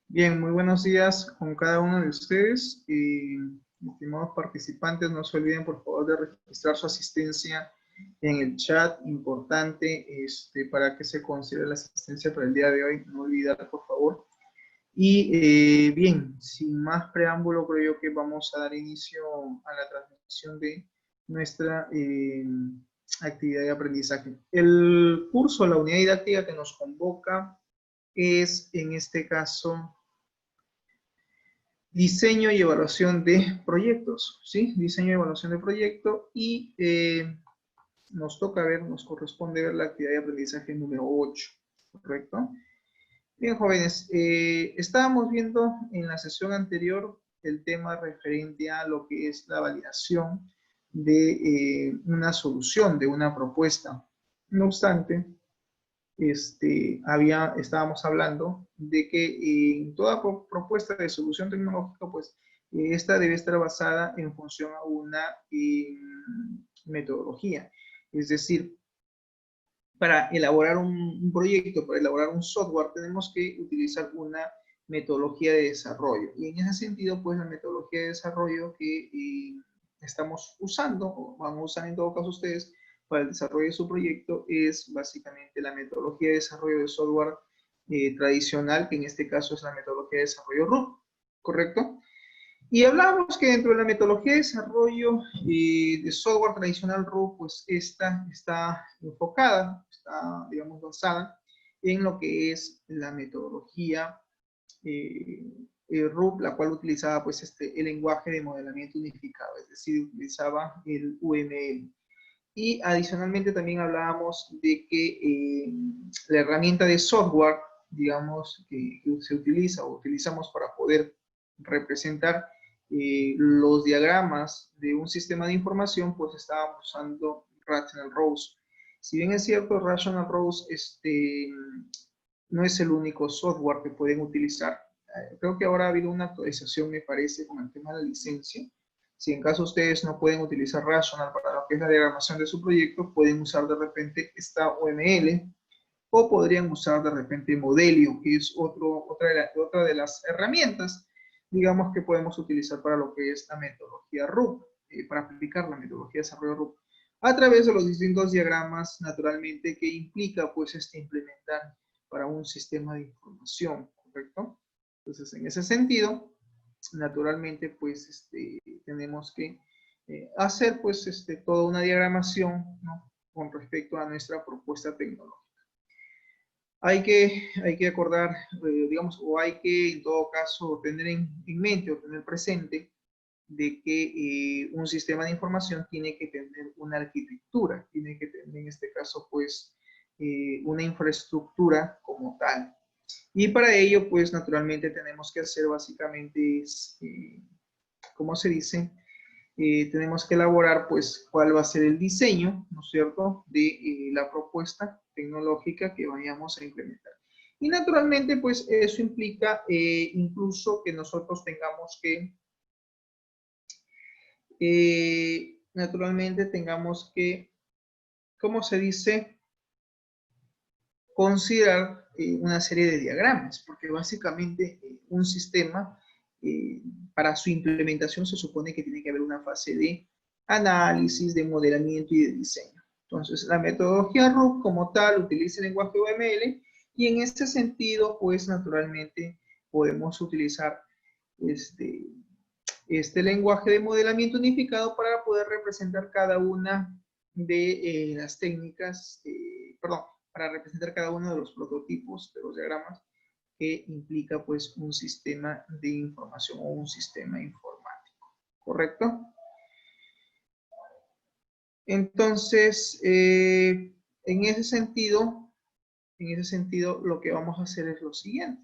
Bien, muy buenos días con cada uno de ustedes. Estimados participantes, no se olviden por favor de registrar su asistencia en el chat, importante para que se considere la asistencia para el día de hoy, no olvidar por favor. Y bien, sin más preámbulo, creo yo que vamos a dar inicio a la transmisión de nuestra actividad de aprendizaje. El curso, la unidad didáctica que nos convoca es en este caso diseño y evaluación de proyectos, ¿sí? Diseño y evaluación de proyecto y nos corresponde ver la actividad de aprendizaje número 8, ¿correcto? Bien, jóvenes, estábamos viendo en la sesión anterior el tema referente a lo que es la validación de una solución, de una propuesta. No obstante, estábamos hablando de que en toda propuesta de solución tecnológica, pues esta debe estar basada en función a una metodología. Es decir, para elaborar un proyecto, para elaborar un software, tenemos que utilizar una metodología de desarrollo. Y en ese sentido, pues la metodología de desarrollo que estamos usando, o van a usar en todo caso ustedes, para el desarrollo de su proyecto es básicamente la metodología de desarrollo de software tradicional, que en este caso es la metodología de desarrollo RUP, ¿correcto? Y hablábamos que dentro de la metodología de desarrollo de software tradicional RUP, pues esta está enfocada, está, digamos, basada en lo que es la metodología RUP, la cual utilizaba pues el lenguaje de modelamiento unificado, es decir, utilizaba el UML. Y adicionalmente también hablábamos de que la herramienta de software, digamos, que se utiliza o utilizamos para poder representar los diagramas de un sistema de información, pues estábamos usando Rational Rows. Si bien es cierto, Rational Rows no es el único software que pueden utilizar. Creo que ahora ha habido una actualización, me parece, con el tema de la licencia. Si en caso ustedes no pueden utilizar Rational para lo que es la diagramación de su proyecto, pueden usar de repente esta OML o podrían usar de repente Modelio, que es otra de las herramientas, digamos, que podemos utilizar para lo que es la metodología RUP, para aplicar la metodología de desarrollo RUP, a través de los distintos diagramas, naturalmente, que implica pues implementar para un sistema de información, ¿correcto? Entonces, en ese sentido, naturalmente, pues tenemos que hacer pues toda una diagramación, ¿no?, con respecto a nuestra propuesta tecnológica. Hay que acordar, digamos, o hay que en todo caso tener en mente o tener presente de que un sistema de información tiene que tener una arquitectura, tiene que tener en este caso pues una infraestructura como tal. Y para ello pues naturalmente tenemos que hacer básicamente, ¿cómo se dice? Tenemos que elaborar pues cuál va a ser el diseño, ¿no es cierto?, de la propuesta tecnológica que vayamos a implementar. Y naturalmente pues eso implica incluso que nosotros tengamos que, ¿cómo se dice?, considerar una serie de diagramas, porque básicamente un sistema para su implementación se supone que tiene que haber una fase de análisis, de modelamiento y de diseño. Entonces, la metodología RUP como tal utiliza el lenguaje UML y en este sentido, pues naturalmente podemos utilizar este lenguaje de modelamiento unificado para poder representar cada una de las técnicas, para representar cada uno de los prototipos de los diagramas que implica pues un sistema de información o un sistema informático, ¿correcto? Entonces, en ese sentido, lo que vamos a hacer es lo siguiente.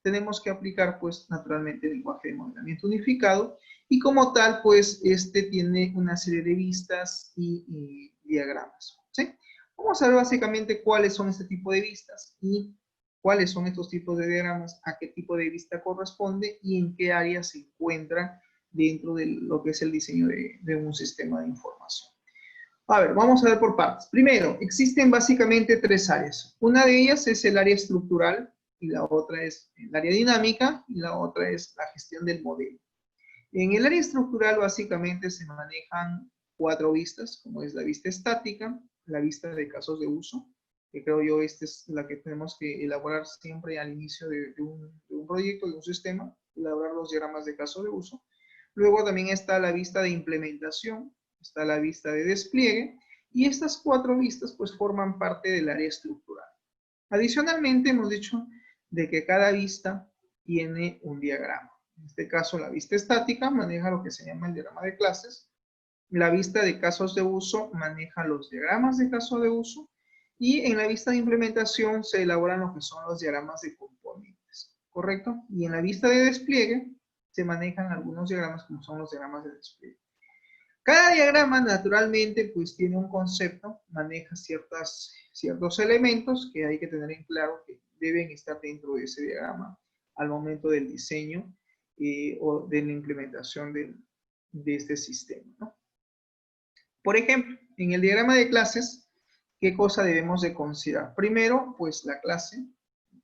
Tenemos que aplicar, pues, naturalmente el lenguaje de modelamiento unificado y como tal, pues, tiene una serie de vistas y diagramas, ¿sí? Vamos a ver básicamente cuáles son este tipo de vistas y cuáles son estos tipos de diagramas, a qué tipo de vista corresponde y en qué área se encuentran dentro de lo que es el diseño de un sistema de información. A ver, vamos a ver por partes. Primero, existen básicamente tres áreas. Una de ellas es el área estructural, y la otra es el área dinámica, y la otra es la gestión del modelo. En el área estructural básicamente se manejan 4 vistas, como es la vista estática, la vista de casos de uso, que creo yo esta es la que tenemos que elaborar siempre al inicio de un proyecto, de un sistema, elaborar los diagramas de caso de uso. Luego también está la vista de implementación, está la vista de despliegue, y estas 4 vistas pues forman parte del área estructural. Adicionalmente hemos dicho de que cada vista tiene un diagrama. En este caso la vista estática maneja lo que se llama el diagrama de clases, la vista de casos de uso maneja los diagramas de caso de uso, y en la vista de implementación se elaboran lo que son los diagramas de componentes, ¿correcto? Y en la vista de despliegue se manejan algunos diagramas como son los diagramas de despliegue. Cada diagrama naturalmente pues tiene un concepto, maneja ciertos elementos que hay que tener en claro que deben estar dentro de ese diagrama al momento del diseño o de la implementación de este sistema, ¿no? Por ejemplo, en el diagrama de clases, ¿qué cosa debemos de considerar? Primero, pues la clase,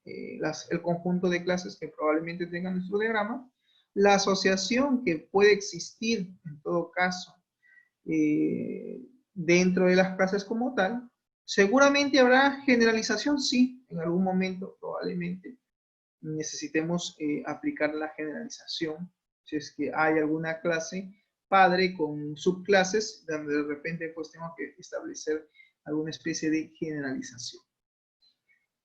el conjunto de clases que probablemente tenga nuestro diagrama, la asociación que puede existir en todo caso dentro de las clases como tal. Seguramente habrá generalización, sí, en algún momento probablemente necesitemos aplicar la generalización, si es que hay alguna clase padre con subclases, donde de repente pues tengo que establecer alguna especie de generalización.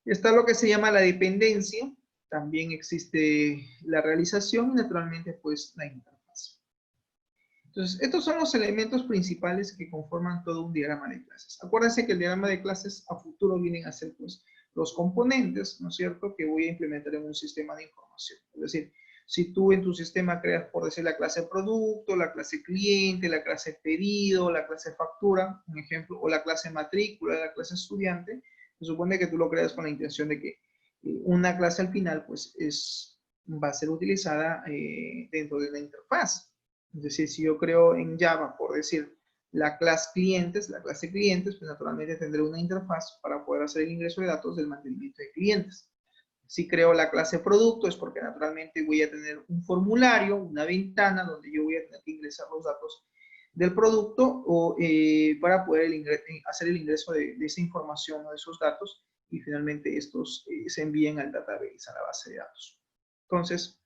Está lo que se llama la dependencia, también existe la realización y naturalmente pues la interfaz. Entonces, estos son los elementos principales que conforman todo un diagrama de clases. Acuérdense que el diagrama de clases a futuro vienen a ser pues los componentes, ¿no es cierto?, que voy a implementar en un sistema de información. Es decir, si tú en tu sistema creas, por decir, la clase producto, la clase cliente, la clase pedido, la clase factura, un ejemplo, o la clase matrícula, la clase estudiante, se supone que tú lo creas con la intención de que una clase al final pues va a ser utilizada dentro de una interfaz. Es decir, si yo creo en Java, por decir, la clase clientes, pues naturalmente tendré una interfaz para poder hacer el ingreso de datos del mantenimiento de clientes. Si creo la clase producto, es porque naturalmente voy a tener un formulario, una ventana donde yo voy a tener que ingresar los datos del producto o, para poder hacer el ingreso de esa información o de esos datos, y finalmente estos se envíen al database, a la base de datos. Entonces,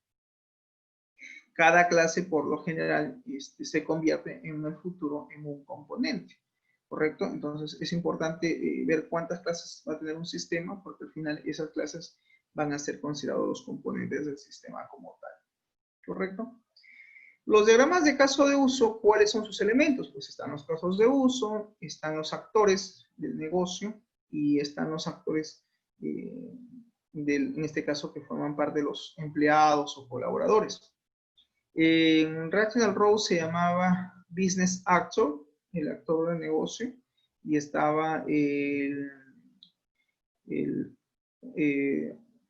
cada clase por lo general se convierte en el futuro en un componente, ¿correcto? Entonces es importante ver cuántas clases va a tener un sistema, porque al final esas clases van a ser considerados los componentes del sistema como tal, ¿correcto? Los diagramas de caso de uso, ¿cuáles son sus elementos? Pues están los casos de uso, están los actores del negocio y están los actores, en este caso, que forman parte de los empleados o colaboradores. En Rational Row se llamaba Business Actor, el actor de negocio, y estaba el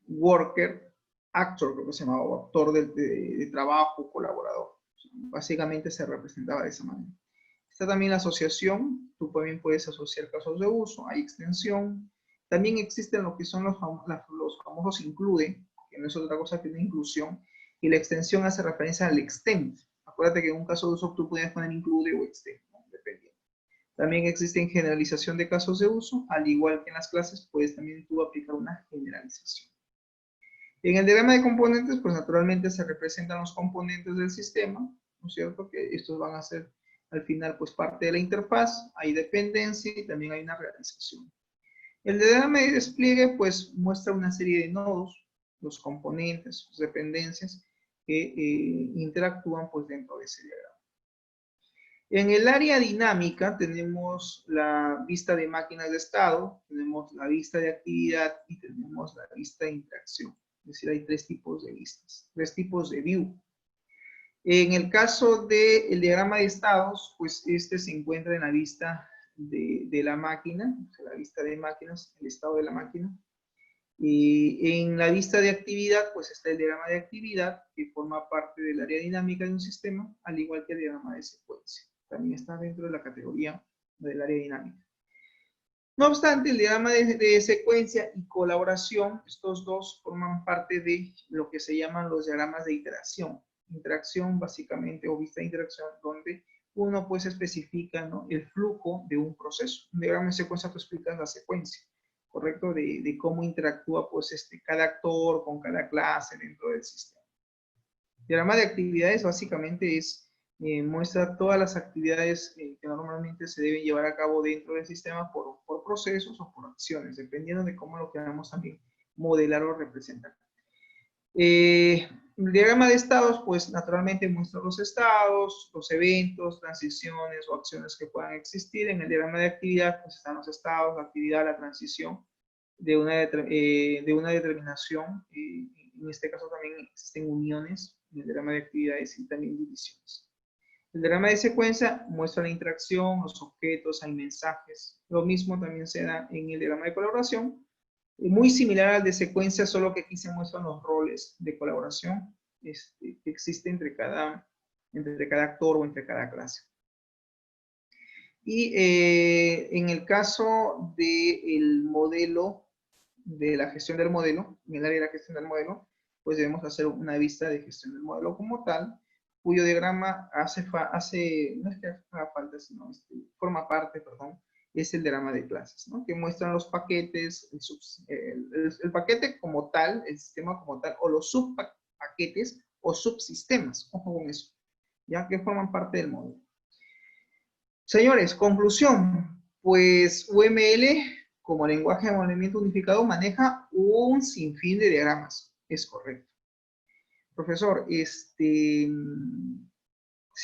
Worker Actor, creo que se llamaba, o actor de trabajo, colaborador. Básicamente se representaba de esa manera. Está también la asociación, tú también puedes asociar casos de uso, hay extensión. También existen lo que son los famosos include, que no es otra cosa que una inclusión, y la extensión hace referencia al extend. Acuérdate que en un caso de uso tú puedes poner include o extend, ¿no? Dependiendo. También existen generalización de casos de uso, al igual que en las clases, puedes también tú aplicar una generalización. En el diagrama de componentes, pues naturalmente se representan los componentes del sistema, ¿no es cierto? Que estos van a ser al final pues parte de la interfaz, hay dependencia y también hay una realización. El diagrama de despliegue pues muestra una serie de nodos, los componentes, sus dependencias que interactúan pues dentro de ese diagrama. En el área dinámica tenemos la vista de máquinas de estado, tenemos la vista de actividad y tenemos la vista de interacción. Es decir, hay 3 tipos de vistas, 3 tipos de view. En el caso del diagrama de estados, pues este se encuentra en la vista de la máquina, o sea, la vista de máquinas, el estado de la máquina. Y en la vista de actividad, pues está el diagrama de actividad, que forma parte del área dinámica de un sistema, al igual que el diagrama de secuencia. También está dentro de la categoría del área dinámica. No obstante, el diagrama de secuencia y colaboración, estos dos forman parte de lo que se llaman los diagramas de iteración. Interacción, básicamente, o vista de interacción, donde uno pues especifica, ¿no?, el flujo de un proceso. Un diagrama de secuencia tú explicas la secuencia, ¿correcto? De cómo interactúa pues cada actor con cada clase dentro del sistema. El diagrama de actividades básicamente muestra todas las actividades que normalmente se deben llevar a cabo dentro del sistema por procesos o por acciones, dependiendo de cómo lo queramos también modelar o representar. El diagrama de estados, pues naturalmente muestra los estados, los eventos, transiciones o acciones que puedan existir. En el diagrama de actividad, pues están los estados, la actividad, la transición de una determinación. En este caso también existen uniones en el diagrama de actividades y también divisiones. El diagrama de secuencia muestra la interacción, los objetos, hay mensajes. Lo mismo también se da en el diagrama de colaboración. Muy similar al de secuencia, solo que aquí se muestran los roles de colaboración que existen entre cada actor o entre cada clase. Y en el caso del modelo, de la gestión del modelo, en el área de la gestión del modelo, pues debemos hacer una vista de gestión del modelo como tal, cuyo diagrama no es que haga falta, sino forma parte, perdón, es el diagrama de clases, ¿no?, que muestran los paquetes, el paquete como tal, el sistema como tal, o los subpaquetes o subsistemas, ojo con eso, ya que forman parte del modelo. Señores, conclusión, pues UML como lenguaje de modelamiento unificado maneja un sinfín de diagramas, es correcto. Profesor, si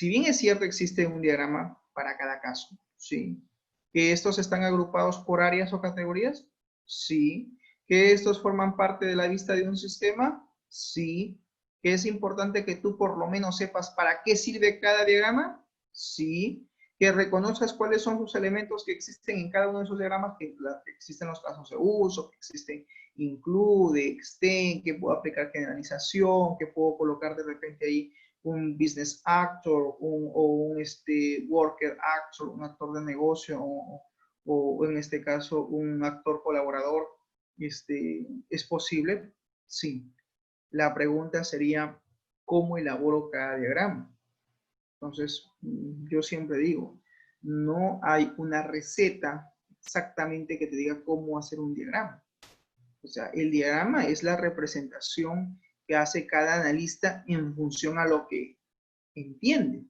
bien es cierto existe un diagrama para cada caso, sí. ¿Que estos están agrupados por áreas o categorías? Sí. ¿Que estos forman parte de la vista de un sistema? Sí. ¿Que es importante que tú por lo menos sepas para qué sirve cada diagrama? Sí. ¿Que reconozcas cuáles son sus elementos que existen en cada uno de esos diagramas, que existen los casos de uso, que existen include, extend, que puedo aplicar generalización, que puedo colocar de repente ahí un business actor, un worker actor, un actor de negocio, o en este caso un actor colaborador? ¿Es posible? Sí. La pregunta sería, ¿cómo elaboro cada diagrama? Entonces, yo siempre digo, no hay una receta exactamente que te diga cómo hacer un diagrama. O sea, el diagrama es la representación que hace cada analista en función a lo que entiende.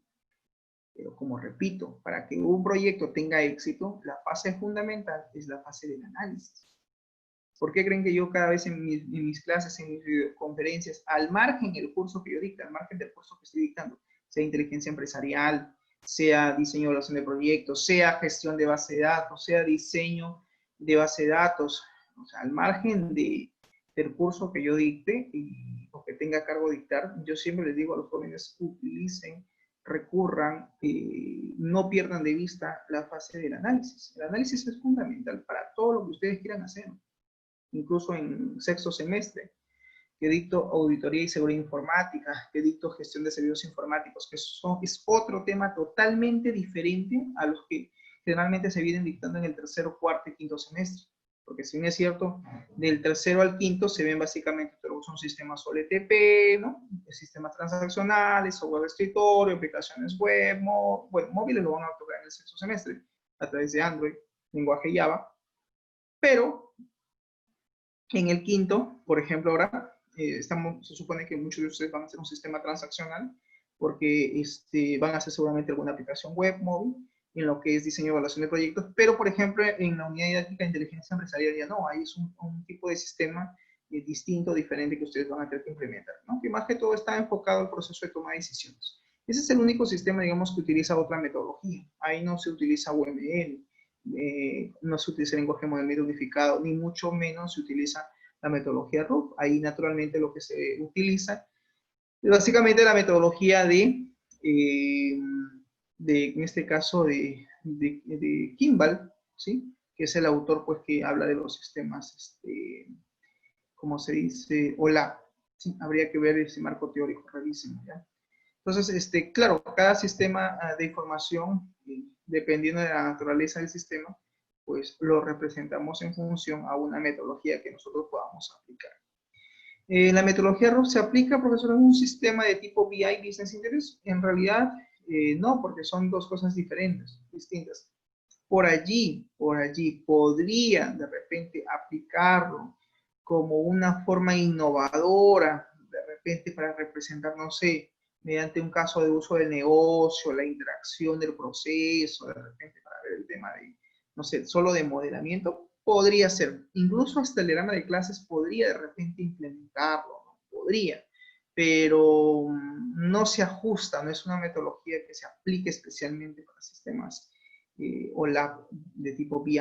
Pero como repito, para que un proyecto tenga éxito, la fase fundamental es la fase del análisis. ¿Por qué creen que yo cada vez en mis clases, en mis videoconferencias, al margen del curso que yo dicto, al margen del curso que estoy dictando, sea inteligencia empresarial, sea diseño de evaluación de proyectos, sea gestión de base de datos, sea diseño de base de datos, o sea, al margen del curso que yo dicte o que tenga a cargo de dictar, yo siempre les digo a los jóvenes, utilicen, recurran, no pierdan de vista la fase del análisis. El análisis es fundamental para todo lo que ustedes quieran hacer. Incluso en sexto semestre, que dicto auditoría y seguridad informática, que dicto gestión de servicios informáticos, que es otro tema totalmente diferente a los que generalmente se vienen dictando en el tercero, cuarto y quinto semestre. Porque si bien es cierto, del tercero al quinto se ven básicamente, pero son sistemas OLTP, ¿no?, sistemas transaccionales, software de escritorio, aplicaciones web, móviles lo van a tocar en el sexto semestre a través de Android, lenguaje Java, pero en el quinto, por ejemplo, ahora se supone que muchos de ustedes van a hacer un sistema transaccional porque van a hacer seguramente alguna aplicación web, móvil, en lo que es diseño y evaluación de proyectos, pero por ejemplo en la unidad didáctica de inteligencia empresarial ya no, ahí es un tipo de sistema distinto, diferente que ustedes van a tener que implementar, ¿no?, que más que todo está enfocado al proceso de toma de decisiones. Ese es el único sistema, digamos, que utiliza otra metodología. Ahí no se utiliza UML, no se utiliza el lenguaje de modelamiento unificado, ni mucho menos se utiliza la metodología RUF. Ahí naturalmente lo que se utiliza es básicamente la metodología en este caso de Kimball, ¿sí?, que es el autor pues que habla de los sistemas, como se dice, OLAP, ¿sí? Habría que ver ese marco teórico, revísimo, ¿ya? Entonces, claro, cada sistema de información, dependiendo de la naturaleza del sistema, pues lo representamos en función a una metodología que nosotros podamos aplicar. La metodología RUF se aplica, profesor, en un sistema de tipo BI, Business Intelligence. En realidad, no, porque son dos cosas diferentes, distintas. Por allí podría de repente aplicarlo como una forma innovadora, de repente para representar, no sé, mediante un caso de uso del negocio, la interacción del proceso, de repente para ver el tema de, no sé, solo de modelamiento, podría ser. Incluso hasta el diagrama de clases podría de repente implementarlo, ¿no? Podría, pero no se ajusta, no es una metodología que se aplique especialmente para sistemas o lab de tipo BI.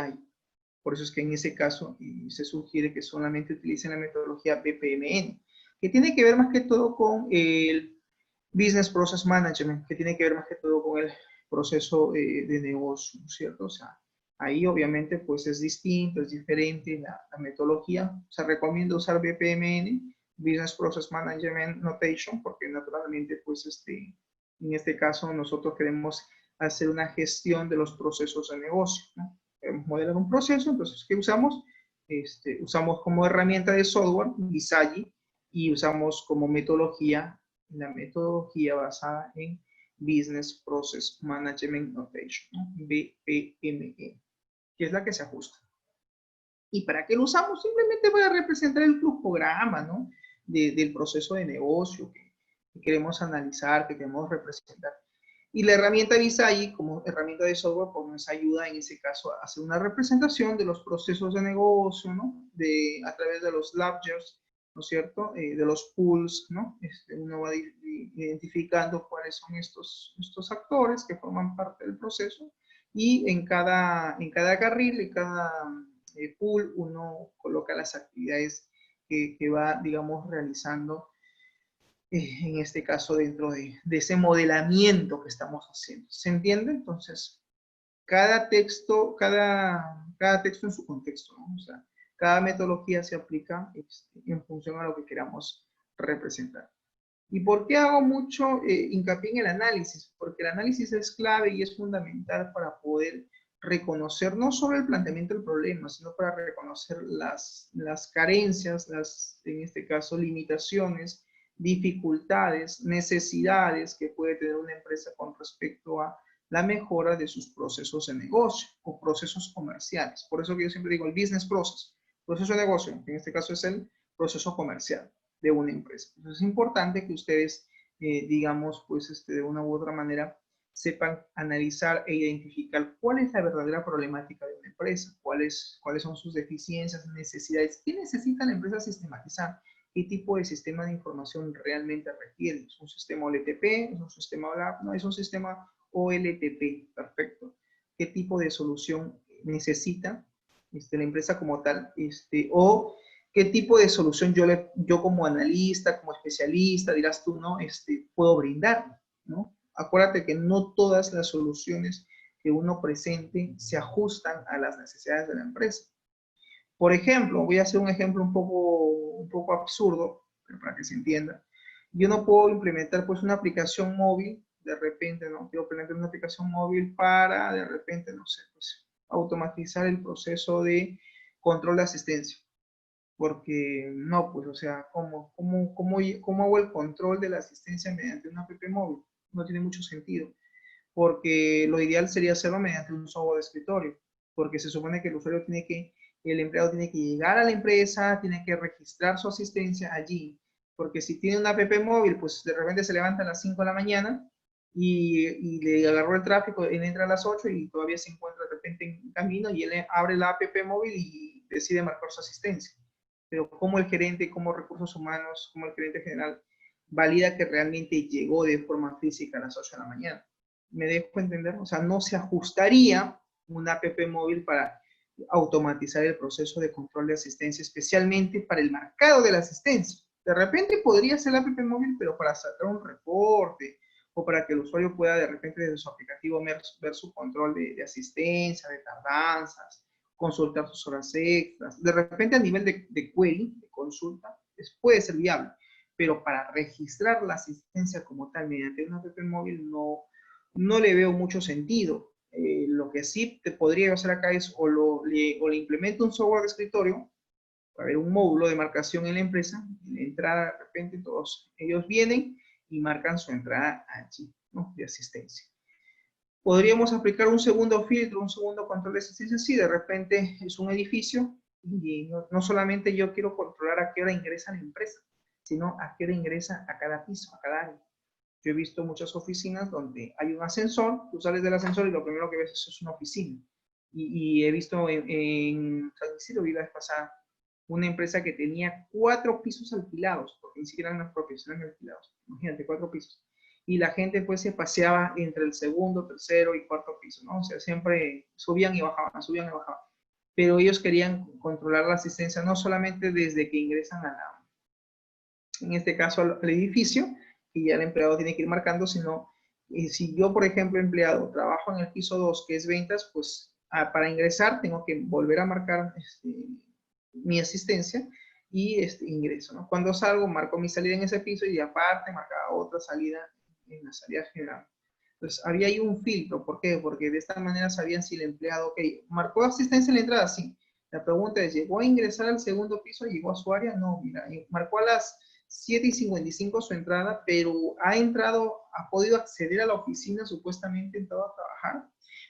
Por eso es que en ese caso se sugiere que solamente utilicen la metodología BPMN, que tiene que ver más que todo con el Business Process Management, que tiene que ver más que todo con el proceso de negocio, ¿cierto? O sea, ahí obviamente pues es distinto, es diferente la metodología. O sea, recomiendo usar BPMN, Business Process Management Notation, porque naturalmente pues en este caso nosotros queremos hacer una gestión de los procesos de negocio, ¿no? Queremos modelar un proceso, entonces, ¿qué usamos? Usamos como herramienta de software Visagi y usamos como metodología la metodología basada en Business Process Management Notation, ¿no? BPMN, que es la que se ajusta. ¿Y para qué lo usamos? Simplemente para representar el flujograma, ¿no? Del proceso de negocio que queremos analizar, que queremos representar. Y la herramienta Visagi, como herramienta de software, pues nos ayuda en ese caso a hacer una representación de los procesos de negocio, ¿no? A través de los ledgers, ¿no es cierto? De los pools, ¿no? Uno va identificando cuáles son estos actores que forman parte del proceso y en cada carril, en cada pool, uno coloca las actividades que va, digamos, realizando en este caso dentro de ese modelamiento que estamos haciendo. ¿Se entiende? Entonces, cada texto en su contexto, ¿no? O sea, cada metodología se aplica en función a lo que queramos representar. ¿Y por qué hago mucho hincapié en el análisis? Porque el análisis es clave y es fundamental para poder reconocer no solo el planteamiento del problema, sino para reconocer las carencias, en este caso, limitaciones, dificultades, necesidades que puede tener una empresa con respecto a la mejora de sus procesos de negocio o procesos comerciales. Por eso que yo siempre digo el business process, proceso de negocio, que en este caso es el proceso comercial de una empresa. Entonces es importante que ustedes, digamos, pues de una u otra manera, sepan analizar e identificar cuál es la verdadera problemática de una empresa, cuáles son sus deficiencias, necesidades, qué necesita la empresa sistematizar, qué tipo de sistema de información realmente requiere. ¿Es un sistema OLTP? ¿Es un sistema OLAP? No, es un sistema OLTP, perfecto. ¿Qué tipo de solución necesita la empresa como tal? O qué tipo de solución yo como analista, como especialista, dirás tú, ¿no? Puedo brindar, ¿no? Acuérdate que no todas las soluciones que uno presente se ajustan a las necesidades de la empresa. Por ejemplo, voy a hacer un ejemplo un poco absurdo, pero para que se entienda. Yo no puedo implementar pues una aplicación móvil, de repente, ¿no? Quiero implementar una aplicación móvil para, de repente, no sé, pues automatizar el proceso de control de asistencia. Porque no, pues, o sea, ¿cómo hago el control de la asistencia mediante una app móvil? No tiene mucho sentido, porque lo ideal sería hacerlo mediante un software de escritorio, porque se supone que el empleado tiene que llegar a la empresa, tiene que registrar su asistencia allí, porque si tiene una app móvil, pues de repente se levanta a las 5 de la mañana y le agarró el tráfico, él entra a las 8 y todavía se encuentra de repente en camino y él abre la app móvil y decide marcar su asistencia. Pero como el gerente, como recursos humanos, como el gerente general, valida que realmente llegó de forma física a las 8 de la mañana. ¿Me dejo entender? O sea, no se ajustaría una app móvil para automatizar el proceso de control de asistencia, especialmente para el marcado de la asistencia. De repente podría ser la app móvil, pero para sacar un reporte o para que el usuario pueda de repente desde su aplicativo ver su control de asistencia, de tardanzas, consultar sus horas extras. De repente a nivel de query, de consulta, puede ser viable, pero para registrar la asistencia como tal mediante una app móvil no le veo mucho sentido. lo que sí te podría hacer acá es o le implemento un software de escritorio, va a haber un módulo de marcación en la empresa, en la entrada de repente todos ellos vienen y marcan su entrada allí, ¿no? De asistencia. Podríamos aplicar un segundo filtro, un segundo control de asistencia, si de repente es un edificio y no solamente yo quiero controlar a qué hora ingresa la empresa, sino a qué hora ingresa a cada piso, a cada área. Yo he visto muchas oficinas donde hay un ascensor, tú sales del ascensor y lo primero que ves es una oficina. Y he visto en San Isidro, vi la vez pasada, una empresa que tenía 4 pisos alquilados, porque ni siquiera eran los propios, eran alquilados. Imagínate, 4 pisos. Y la gente pues se paseaba entre el segundo, tercero y cuarto piso, ¿no? O sea, siempre subían y bajaban, subían y bajaban. Pero ellos querían controlar la asistencia no solamente desde que ingresan a la, en este caso al edificio, y ya el empleado tiene que ir marcando, sino si yo, por ejemplo, empleado, trabajo en el piso 2, que es ventas, pues para ingresar tengo que volver a marcar mi asistencia y ingreso, ¿no? Cuando salgo, marco mi salida en ese piso y aparte marcaba otra salida en la salida general. Entonces, había ahí un filtro. ¿Por qué? Porque de esta manera sabían si el empleado, ok, ¿marcó asistencia en la entrada? Sí. La pregunta es, ¿llegó a ingresar al segundo piso? ¿Llegó a su área? No, mira, marcó a las 7:55 su entrada, pero ha entrado, ha podido acceder a la oficina, supuestamente entrado a trabajar,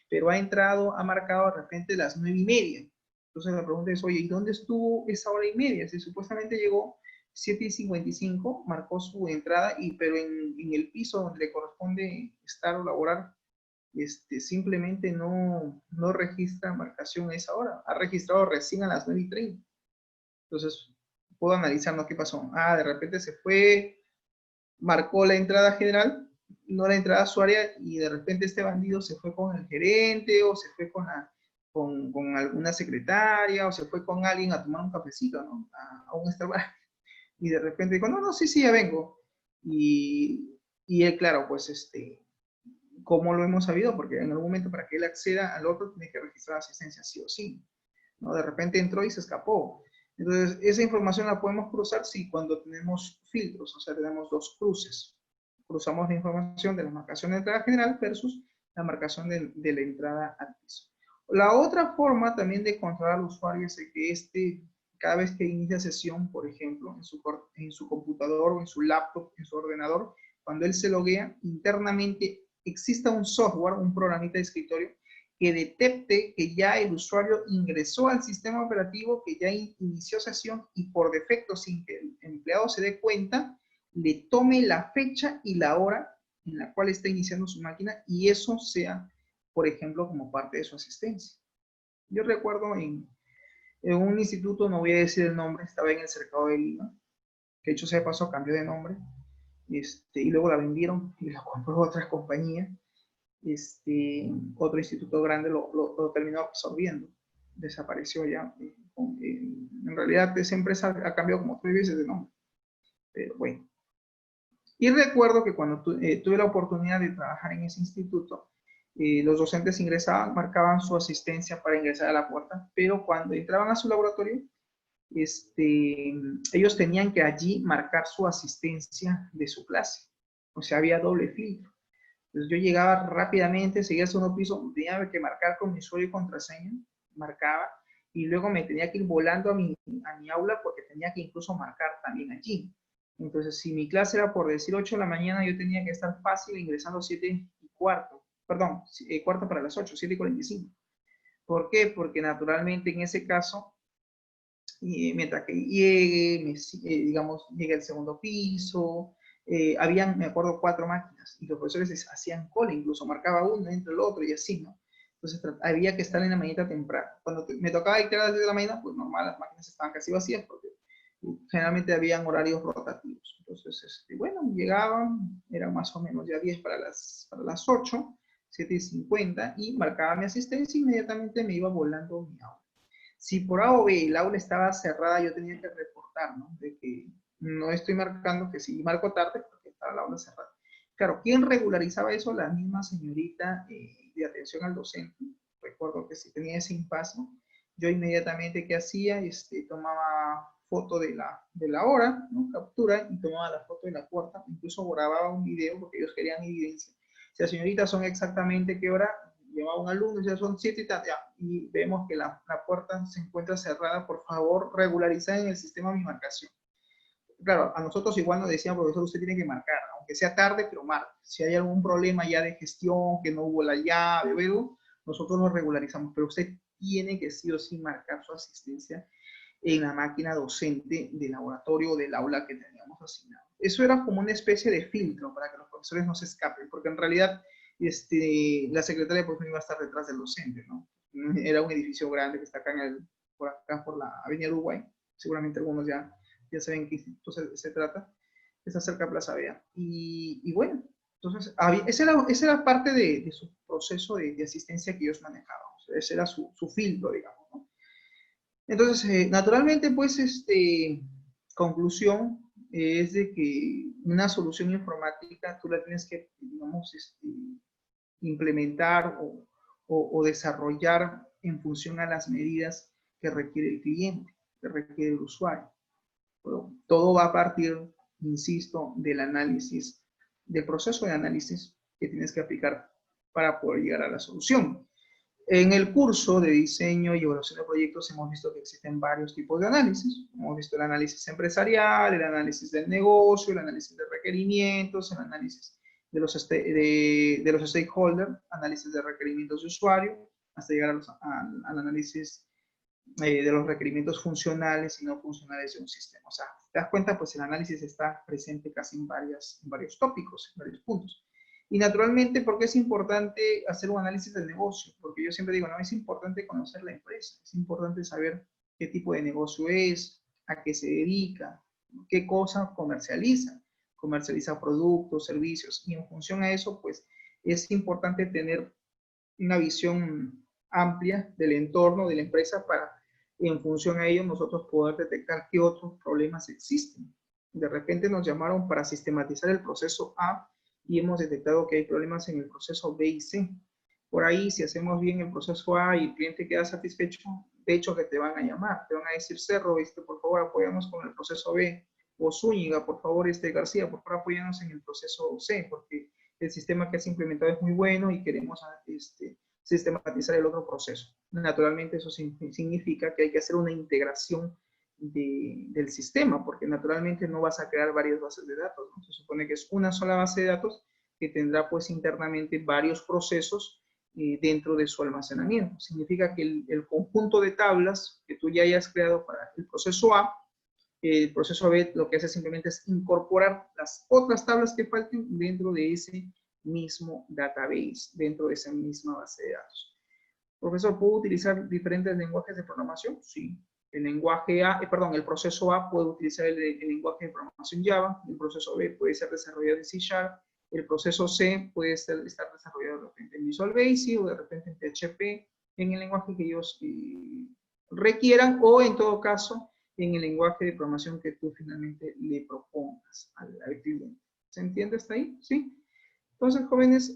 pero ha entrado, ha marcado de repente las 9:30. Entonces la pregunta es, oye, ¿y dónde estuvo esa hora y media? Si supuestamente llegó 7:55, marcó su entrada, pero en el piso donde le corresponde estar o laborar, simplemente no registra marcación a esa hora. Ha registrado recién a las 9:30. Entonces, puedo analizar, ¿no? ¿Qué pasó? Ah, de repente se fue, marcó la entrada general, no la entrada a su área, y de repente este bandido se fue con el gerente, o se fue con alguna secretaria, o se fue con alguien a tomar un cafecito, ¿no? A un Starbucks. Y de repente dijo, no, sí, ya vengo. Y él, claro, pues, ¿cómo lo hemos sabido? Porque en algún momento para que él acceda al otro tiene que registrar asistencia sí o sí, ¿no? De repente entró y se escapó. Entonces, esa información la podemos cruzar sí cuando tenemos filtros, o sea, tenemos 2 cruces. Cruzamos la información de la marcación de entrada general versus la marcación de la entrada al piso. La otra forma también de controlar al usuario es que cada vez que inicia sesión, por ejemplo, en su computador o en su laptop, en su ordenador, cuando él se loguea, internamente exista un software, un programita de escritorio, que detecte que ya el usuario ingresó al sistema operativo, que ya inició sesión y por defecto, sin que el empleado se dé cuenta, le tome la fecha y la hora en la cual está iniciando su máquina y eso sea, por ejemplo, como parte de su asistencia. Yo recuerdo en un instituto, no voy a decir el nombre, estaba en el Cercado de Lima, que hecho sea de paso cambió de nombre, y luego la vendieron y la compró otra compañía. Otro instituto grande lo terminó absorbiendo, desapareció ya. En realidad esa empresa ha cambiado como 3 veces de nombre, pero bueno. Y recuerdo que cuando tuve la oportunidad de trabajar en ese instituto, los docentes ingresaban, marcaban su asistencia para ingresar a la puerta, pero cuando entraban a su laboratorio, ellos tenían que allí marcar su asistencia de su clase. O sea, había doble filtro. Entonces yo llegaba rápidamente, seguía al segundo piso, tenía que marcar con mi usuario y contraseña, marcaba, y luego me tenía que ir volando a mi aula porque tenía que incluso marcar también allí. Entonces, si mi clase era por decir 8 de la mañana, yo tenía que estar fácil ingresando 7:15, perdón, cuarto para las 8, 7:45. ¿Por qué? Porque naturalmente en ese caso, mientras que llegue, digamos, llegue al segundo piso, habían, me acuerdo, 4 máquinas y los profesores hacían cola, incluso marcaba uno entre el otro y así, ¿no? Entonces había que estar en la mañana temprano. Cuando me tocaba entrar a las 10 de la mañana, pues normal, las máquinas estaban casi vacías porque generalmente habían horarios rotativos. Entonces, bueno, llegaban, eran más o menos ya 10 para las 8, 7:50 y marcaba mi asistencia y inmediatamente me iba volando mi aula. Si por A o B el aula estaba cerrada, yo tenía que reportar, ¿no? De que no estoy marcando, que si marco tarde, porque estaba la aula cerrada. Claro, ¿quién regularizaba eso? La misma señorita de atención al docente. Recuerdo que si tenía ese impasse, yo inmediatamente, ¿qué hacía? Tomaba foto de la hora, ¿no? Captura, y tomaba la foto de la puerta, incluso grababa un video porque ellos querían evidencia. Si las señoritas son exactamente qué hora, llamaba un alumno y decía, son 7 y tal, ya, y vemos que la puerta se encuentra cerrada, por favor, regularizar en el sistema mi marcación. Claro, a nosotros igual nos decían, profesor, usted tiene que marcar, aunque sea tarde, pero marque. Si hay algún problema ya de gestión, que no hubo la llave, luego, nosotros lo regularizamos, pero usted tiene que sí o sí marcar su asistencia en la máquina docente del laboratorio o del aula que teníamos asignado. Eso era como una especie de filtro para que los profesores no se escapen, porque en realidad la secretaria pues no iba a estar detrás del docente, ¿no? Era un edificio grande que está acá, por acá por la Avenida Uruguay, seguramente algunos ya saben qué instituto se trata, está cerca de Plaza Vea. Y bueno, entonces esa era parte de su proceso de asistencia que ellos manejaban, o sea, ese era su filtro, digamos, ¿no? Entonces, naturalmente, pues, conclusión es de que una solución informática tú la tienes que, digamos, implementar o desarrollar en función a las medidas que requiere el cliente, que requiere el usuario. Pero todo va a partir, insisto, del análisis, del proceso de análisis que tienes que aplicar para poder llegar a la solución. En el curso de diseño y evaluación de proyectos hemos visto que existen varios tipos de análisis. Hemos visto el análisis empresarial, el análisis del negocio, el análisis de requerimientos, el análisis de los stakeholders, análisis de requerimientos de usuario, hasta llegar al análisis de los requerimientos funcionales y no funcionales de un sistema. O sea, te das cuenta, pues el análisis está presente casi en varios tópicos, en varios puntos. Y naturalmente, ¿por qué es importante hacer un análisis del negocio? Porque yo siempre digo, no, es importante conocer la empresa, es importante saber qué tipo de negocio es, a qué se dedica, qué cosas comercializa. Comercializa productos, servicios, y en función a eso, pues, es importante tener una visión amplia del entorno de la empresa para, en función a ello, nosotros poder detectar qué otros problemas existen. De repente nos llamaron para sistematizar el proceso A y hemos detectado que hay problemas en el proceso B y C. Por ahí, si hacemos bien el proceso A y el cliente queda satisfecho, de hecho que te van a llamar, te van a decir, Cerro, por favor, apóyanos con el proceso B, o Zúñiga, por favor, García, por favor, apóyanos en el proceso C, porque el sistema que has implementado es muy bueno y queremos sistematizar el otro proceso. Naturalmente eso significa que hay que hacer una integración del sistema, porque naturalmente no vas a crear varias bases de datos, ¿no? Se supone que es una sola base de datos que tendrá pues internamente varios procesos dentro de su almacenamiento. Significa que el conjunto de tablas que tú ya hayas creado para el proceso A, el proceso B lo que hace simplemente es incorporar las otras tablas que falten dentro de ese mismo database, dentro de esa misma base de datos. Profesor, ¿puedo utilizar diferentes lenguajes de programación? Sí. El lenguaje A, el proceso A puede utilizar el lenguaje de programación Java, el proceso B puede ser desarrollado en C#, el proceso C puede estar desarrollado de repente en Visual Basic o de repente en PHP, en el lenguaje que ellos requieran, o en todo caso en el lenguaje de programación que tú finalmente le propongas al cliente. ¿Se entiende hasta ahí? ¿Sí? Entonces, jóvenes,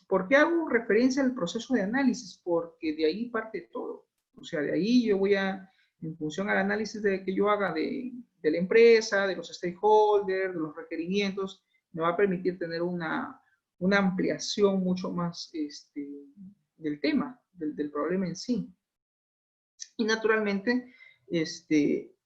¿por qué hago referencia al proceso de análisis? Porque de ahí parte todo. O sea, de ahí yo voy en función al análisis que yo haga de la empresa, de los stakeholders, de los requerimientos, me va a permitir tener una ampliación mucho más del tema, del problema en sí. Y naturalmente,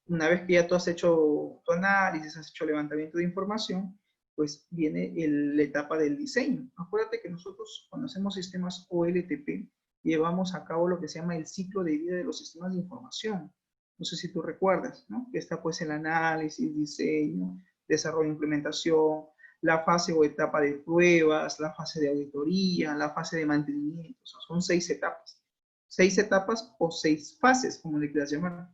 una vez que ya tú has hecho tu análisis, has hecho levantamiento de información, pues viene la etapa del diseño. Acuérdate que nosotros cuando hacemos sistemas OLTP, llevamos a cabo lo que se llama el ciclo de vida de los sistemas de información. No sé si tú recuerdas, ¿no? Que está pues el análisis, diseño, desarrollo, implementación, la fase o etapa de pruebas, la fase de auditoría, la fase de mantenimiento. O sea, son 6 etapas. 6 etapas o 6 fases, como le quieras llamar.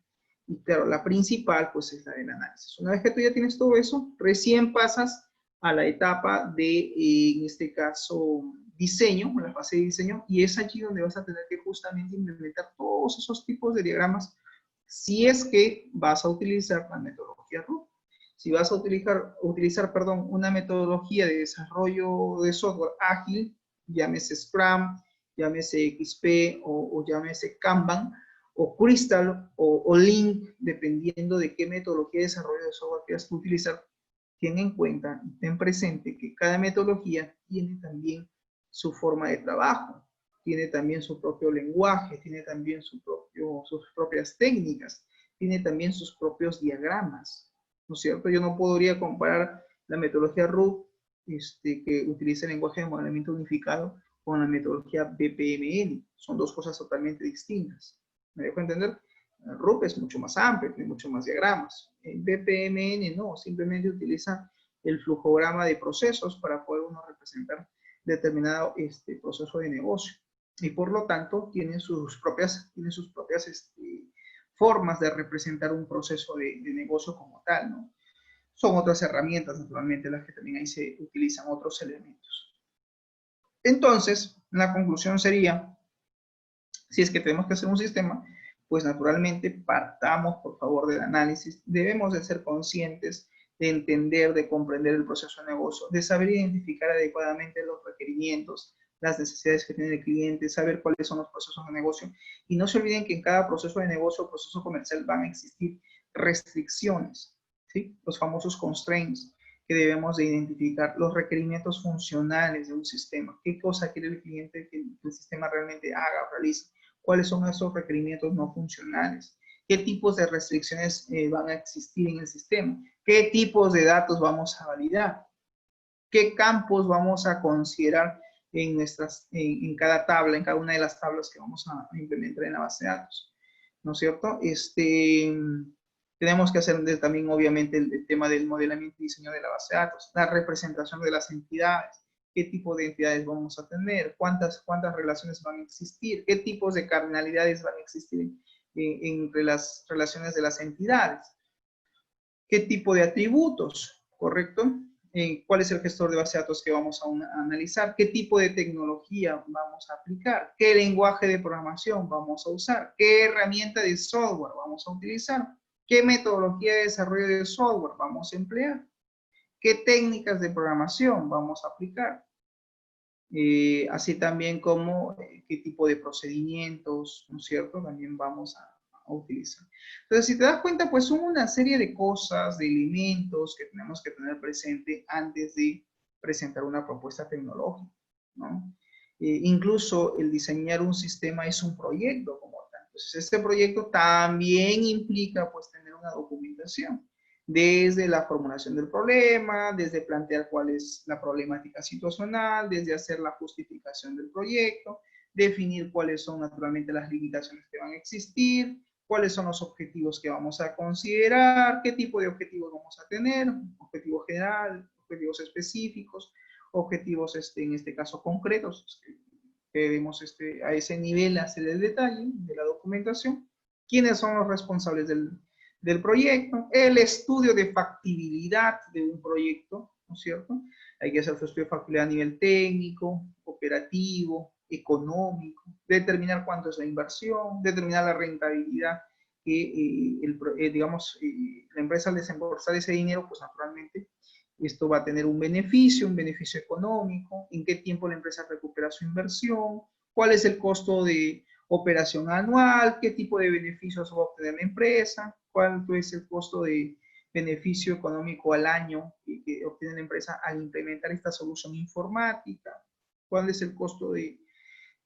Y claro, la principal pues es la del análisis. Una vez que tú ya tienes todo eso, recién pasas a la etapa de, en este caso, diseño, la fase de diseño, y es allí donde vas a tener que justamente implementar todos esos tipos de diagramas, si es que vas a utilizar la metodología RUT. Si vas a utilizar una metodología de desarrollo de software ágil, llámese Scrum, llámese XP o llámese Kanban, o Crystal o Link, dependiendo de qué metodología de desarrollo de software quieras utilizar, ten en cuenta y ten presente que cada metodología tiene también su forma de trabajo, tiene también su propio lenguaje, tiene también sus propias técnicas, tiene también sus propios diagramas, ¿no es cierto? Yo no podría comparar la metodología RUP, que utiliza el lenguaje de modelamiento unificado, con la metodología BPMN. Son dos cosas totalmente distintas. ¿Me dejo entender? El RUP es mucho más amplio, tiene mucho más diagramas. El BPMN no, simplemente utiliza el flujograma de procesos para poder uno representar determinado proceso de negocio. Y por lo tanto tiene sus propias formas de representar un proceso de negocio como tal, ¿no? Son otras herramientas, naturalmente, las que también ahí se utilizan otros elementos. Entonces, la conclusión sería, si es que tenemos que hacer un sistema, pues naturalmente partamos, por favor, del análisis. Debemos de ser conscientes, de entender, de comprender el proceso de negocio, de saber identificar adecuadamente los requerimientos, las necesidades que tiene el cliente, saber cuáles son los procesos de negocio. Y no se olviden que en cada proceso de negocio o proceso comercial van a existir restricciones, ¿sí? Los famosos constraints que debemos de identificar, los requerimientos funcionales de un sistema. ¿Qué cosa quiere el cliente que el sistema realmente haga o realice? ¿Cuáles son esos requerimientos no funcionales? ¿Qué tipos de restricciones van a existir en el sistema? ¿Qué tipos de datos vamos a validar? ¿Qué campos vamos a considerar en cada tabla, en cada una de las tablas que vamos a implementar en la base de datos? ¿No es cierto? Tenemos que hacer también, obviamente, el tema del modelamiento y diseño de la base de datos, la representación de las entidades, qué tipo de entidades vamos a tener, cuántas relaciones van a existir, qué tipos de cardinalidades van a existir entre las relaciones de las entidades, qué tipo de atributos, ¿correcto? ¿Cuál es el gestor de base de datos que vamos a analizar? ¿Qué tipo de tecnología vamos a aplicar? ¿Qué lenguaje de programación vamos a usar? ¿Qué herramienta de software vamos a utilizar? ¿Qué metodología de desarrollo de software vamos a emplear? ¿Qué técnicas de programación vamos a aplicar? Así también como qué tipo de procedimientos, ¿no es cierto? También vamos a utilizar. Entonces, si te das cuenta, pues son una serie de cosas, de elementos que tenemos que tener presente antes de presentar una propuesta tecnológica, ¿no? Incluso el diseñar un sistema es un proyecto como tal. Entonces, este proyecto también implica, pues, tener una documentación. Desde la formulación del problema, desde plantear cuál es la problemática situacional, desde hacer la justificación del proyecto, definir cuáles son naturalmente las limitaciones que van a existir, cuáles son los objetivos que vamos a considerar, qué tipo de objetivos vamos a tener, objetivo general, objetivos específicos, objetivos en este caso concretos, que debemos a ese nivel hacer el detalle de la documentación, quiénes son los responsables del proyecto, el estudio de factibilidad de un proyecto, ¿no es cierto? Hay que hacer su estudio de factibilidad a nivel técnico, operativo, económico, determinar cuánto es la inversión, determinar la rentabilidad que, digamos, la empresa al desembolsar ese dinero, pues naturalmente esto va a tener un beneficio económico, en qué tiempo la empresa recupera su inversión, cuál es el costo de operación anual, qué tipo de beneficios va a obtener la empresa, cuánto es el costo de beneficio económico al año que obtiene la empresa al implementar esta solución informática, cuál es el costo de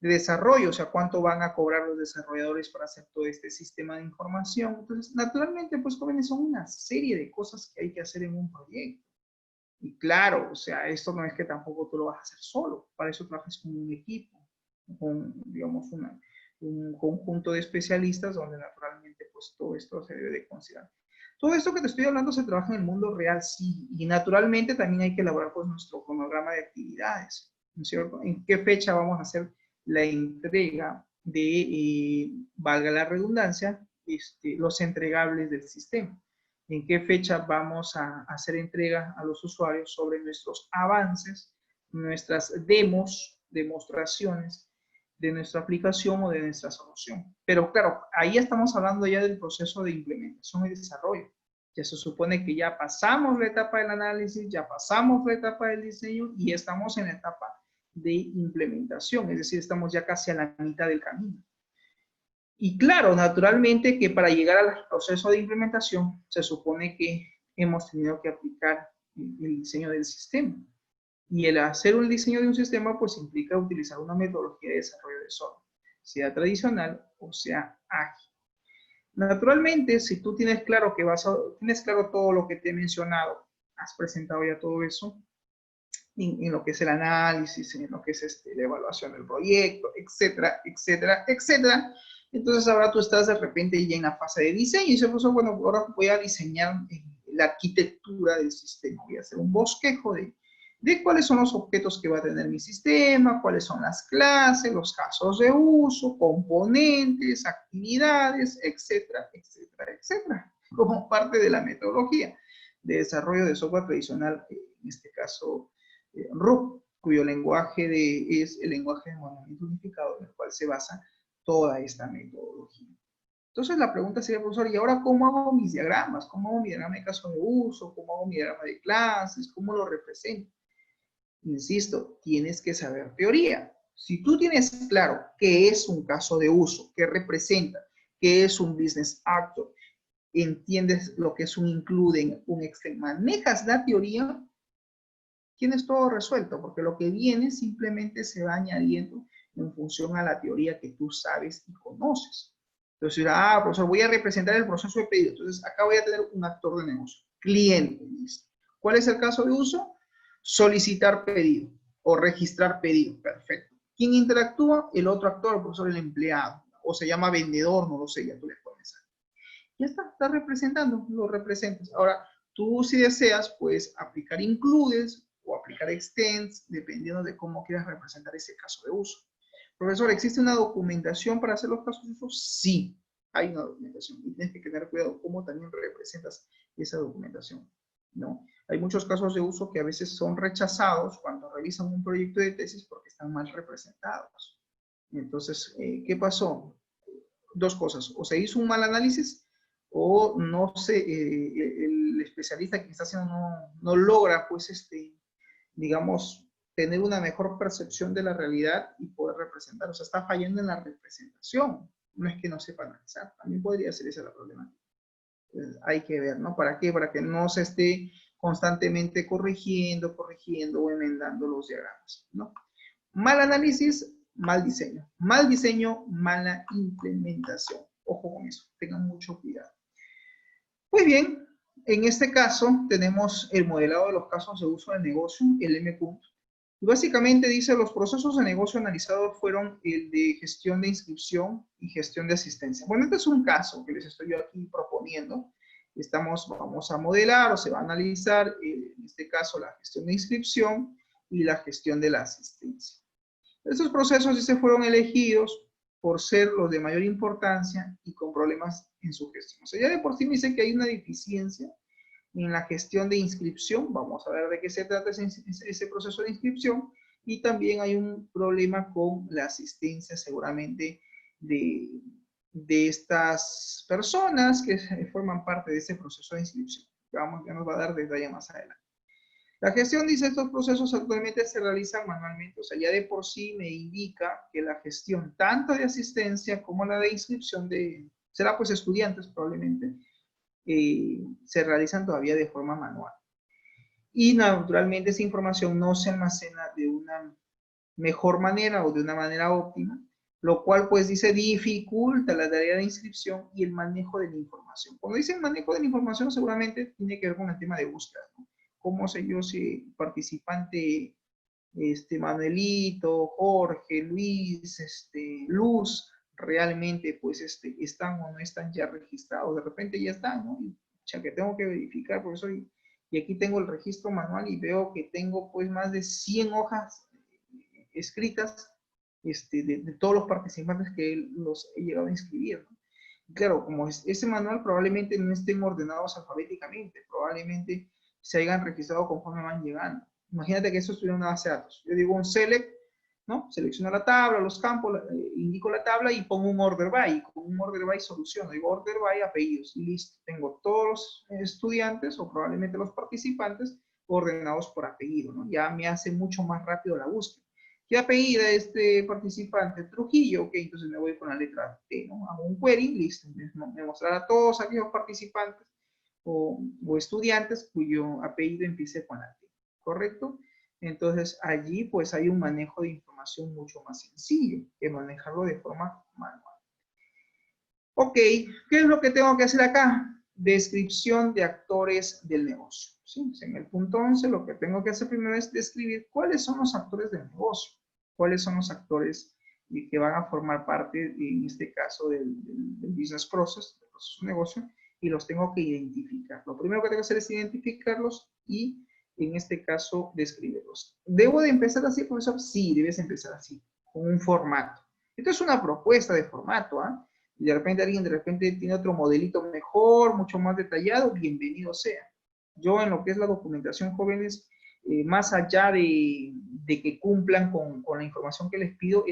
desarrollo, o sea, cuánto van a cobrar los desarrolladores para hacer todo este sistema de información. Entonces, naturalmente, pues, jóvenes, son una serie de cosas que hay que hacer en un proyecto. Y claro, o sea, esto no es que tampoco tú lo vas a hacer solo, para eso trabajas con un equipo, con, digamos, un conjunto de especialistas donde naturalmente pues todo esto se debe de considerar. Todo esto que te estoy hablando se trabaja en el mundo real, sí, y naturalmente también hay que elaborar pues nuestro cronograma de actividades, ¿no es cierto? ¿En qué fecha vamos a hacer la entrega de, valga la redundancia, los entregables del sistema? ¿En qué fecha vamos a hacer entrega a los usuarios sobre nuestros avances, nuestras demostraciones de nuestra aplicación o de nuestra solución? Pero claro, ahí estamos hablando ya del proceso de implementación y desarrollo. Ya se supone que ya pasamos la etapa del análisis, ya pasamos la etapa del diseño y estamos en la etapa de implementación, es decir, estamos ya casi a la mitad del camino. Y claro, naturalmente que para llegar al proceso de implementación se supone que hemos tenido que aplicar el diseño del sistema. Y el hacer un diseño de un sistema, pues implica utilizar una metodología de desarrollo de software, sea tradicional o sea ágil. Naturalmente, si tú tienes claro tienes claro todo lo que te he mencionado, has presentado ya todo eso, en lo que es el análisis, en lo que es la evaluación del proyecto, etcétera, etcétera, etcétera. Entonces ahora tú estás de repente ya en la fase de diseño y dices, bueno, ahora voy a diseñar la arquitectura del sistema, voy a hacer un bosquejo de cuáles son los objetos que va a tener mi sistema, cuáles son las clases, los casos de uso, componentes, actividades, etcétera, etcétera, etcétera, como parte de la metodología de desarrollo de software tradicional, en este caso RUP, cuyo lenguaje es el lenguaje de modelamiento unificado en el cual se basa toda esta metodología. Entonces la pregunta sería, profesor, ¿y ahora cómo hago mis diagramas? ¿Cómo hago mi diagrama de caso de uso? ¿Cómo hago mi diagrama de clases? ¿Cómo lo represento? Insisto, tienes que saber teoría. Si tú tienes claro qué es un caso de uso, qué representa, qué es un business actor, entiendes lo que es un include, un extend, manejas la teoría, tienes todo resuelto, porque lo que viene simplemente se va añadiendo en función a la teoría que tú sabes y conoces. Entonces, profesor, voy a representar el proceso de pedido. Entonces, acá voy a tener un actor de negocio, cliente. ¿Cuál es el caso de uso? Solicitar pedido o registrar pedido. Perfecto. ¿Quién interactúa? El otro actor, el profesor, el empleado. O se llama vendedor, no lo sé, ya tú le pones ahí. Ya está representando, lo representas. Ahora, tú si deseas, puedes aplicar includes o aplicar extends, dependiendo de cómo quieras representar ese caso de uso. Profesor, ¿existe una documentación para hacer los casos de uso? Sí, hay una documentación y tienes que tener cuidado cómo también representas esa documentación, ¿no? Hay muchos casos de uso que a veces son rechazados cuando revisan un proyecto de tesis porque están mal representados. Entonces, ¿qué pasó? Dos cosas, o se hizo un mal análisis o no sé, el especialista que está haciendo no logra, pues, digamos, tener una mejor percepción de la realidad y poder representar. O sea, está fallando en la representación. No es que no sepa analizar, también podría ser esa la problemática. Hay que ver, ¿no? ¿Para qué? Para que no se esté constantemente corrigiendo o enmendando los diagramas, ¿no? Mal análisis, mal diseño. Mal diseño, mala implementación. Ojo con eso, tengan mucho cuidado. Muy bien, en este caso tenemos el modelado de los casos de uso del negocio, el M. Y básicamente dice, los procesos de negocio analizados fueron el de gestión de inscripción y gestión de asistencia. Bueno, este es un caso que les estoy yo aquí proponiendo. Vamos a modelar o se va a analizar, en este caso, la gestión de inscripción y la gestión de la asistencia. Estos procesos sí se fueron elegidos por ser los de mayor importancia y con problemas en su gestión. O sea, ya de por sí me dice que hay una deficiencia en la gestión de inscripción. Vamos a ver de qué se trata ese proceso de inscripción. Y también hay un problema con la asistencia seguramente de estas personas que forman parte de ese proceso de inscripción. Ya nos va a dar detalle más adelante. La gestión, dice, estos procesos actualmente se realizan manualmente, o sea, ya de por sí me indica que la gestión tanto de asistencia como la de inscripción será pues estudiantes probablemente, se realizan todavía de forma manual. Y naturalmente esa información no se almacena de una mejor manera o de una manera óptima, lo cual pues dice dificulta la tarea de inscripción y el manejo de la información. Cuando dicen manejo de la información seguramente tiene que ver con el tema de búsqueda, ¿no? ¿Cómo sé yo si participante Manuelito, Jorge, Luis, Luz, realmente pues están o no están ya registrados? De repente ya están, ¿no? Ya que tengo que verificar, profesor, y aquí tengo el registro manual y veo que tengo pues más de 100 hojas escritas de todos los participantes que los he llegado a inscribir, ¿no? Y claro, como ese manual probablemente no estén ordenados alfabéticamente, probablemente se hayan registrado conforme van llegando. Imagínate que eso estuviera en una base de datos. Yo digo un select, ¿no? Selecciono la tabla, los campos, indico la tabla y pongo un order by. Y con un order by soluciono. Digo order by apellidos. Y listo. Tengo todos los estudiantes o probablemente los participantes ordenados por apellido, ¿no? Ya me hace mucho más rápido la búsqueda. ¿Qué apellido este participante? Trujillo. Ok, entonces me voy con la letra T, ¿no? Hago un query, listo. Me mostrará a todos aquellos participantes o estudiantes cuyo apellido empiece con la T, ¿correcto? Entonces allí pues hay un manejo de información mucho más sencillo que manejarlo de forma manual. Ok, ¿qué es lo que tengo que hacer acá? Descripción de actores del negocio. ¿Sí? En el punto 11 lo que tengo que hacer primero es describir cuáles son los actores del negocio, cuáles son los actores que van a formar parte, en este caso, del business process, del proceso de negocio, y los tengo que identificar. Lo primero que tengo que hacer es identificarlos y, en este caso, describirlos. ¿Debo de empezar así, profesor? Sí, debes empezar así, con un formato. Esto es una propuesta de formato, ¿ah? Y de repente alguien tiene otro modelito mejor, mucho más detallado, bienvenido sea. Yo en lo que es la documentación, jóvenes, más allá de que cumplan con la información que les pido,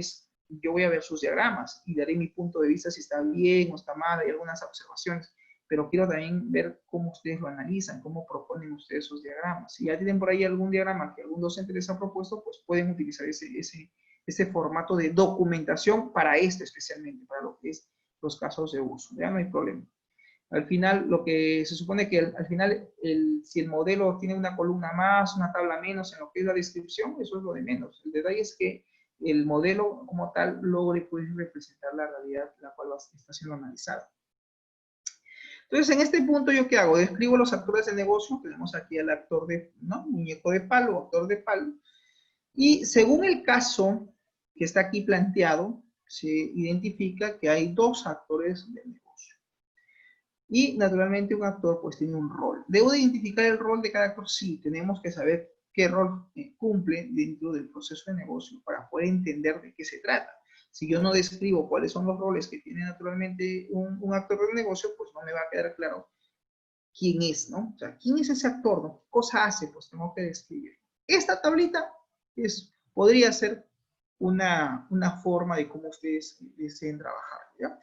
yo voy a ver sus diagramas y daré mi punto de vista si está bien o está mal, hay algunas observaciones, pero quiero también ver cómo ustedes lo analizan, cómo proponen ustedes sus diagramas. Si ya tienen por ahí algún diagrama que algún docente les ha propuesto, pues pueden utilizar ese formato de documentación para esto especialmente, para lo que es los casos de uso, ya no hay problema. Al final, lo que se supone que al final, si el modelo tiene una columna más, una tabla menos en lo que es la descripción, eso es lo de menos. El detalle es que el modelo como tal logre pues, representar la realidad la cual está siendo analizada. Entonces, en este punto, ¿yo qué hago? Describo los actores del negocio. Tenemos aquí al actor de, ¿no? Muñeco de palo, actor de palo. Y según el caso que está aquí planteado, se identifica que hay dos actores del negocio. Y naturalmente un actor pues tiene un rol. ¿Debo de identificar el rol de cada actor? Sí, tenemos que saber qué rol cumple dentro del proceso de negocio para poder entender de qué se trata. Si yo no describo cuáles son los roles que tiene naturalmente un actor del negocio, pues no me va a quedar claro quién es, ¿no? O sea, ¿quién es ese actor? ¿No? ¿Qué cosa hace? Pues tengo que describir. Esta tablita podría ser una forma de cómo ustedes deseen trabajar, ¿ya?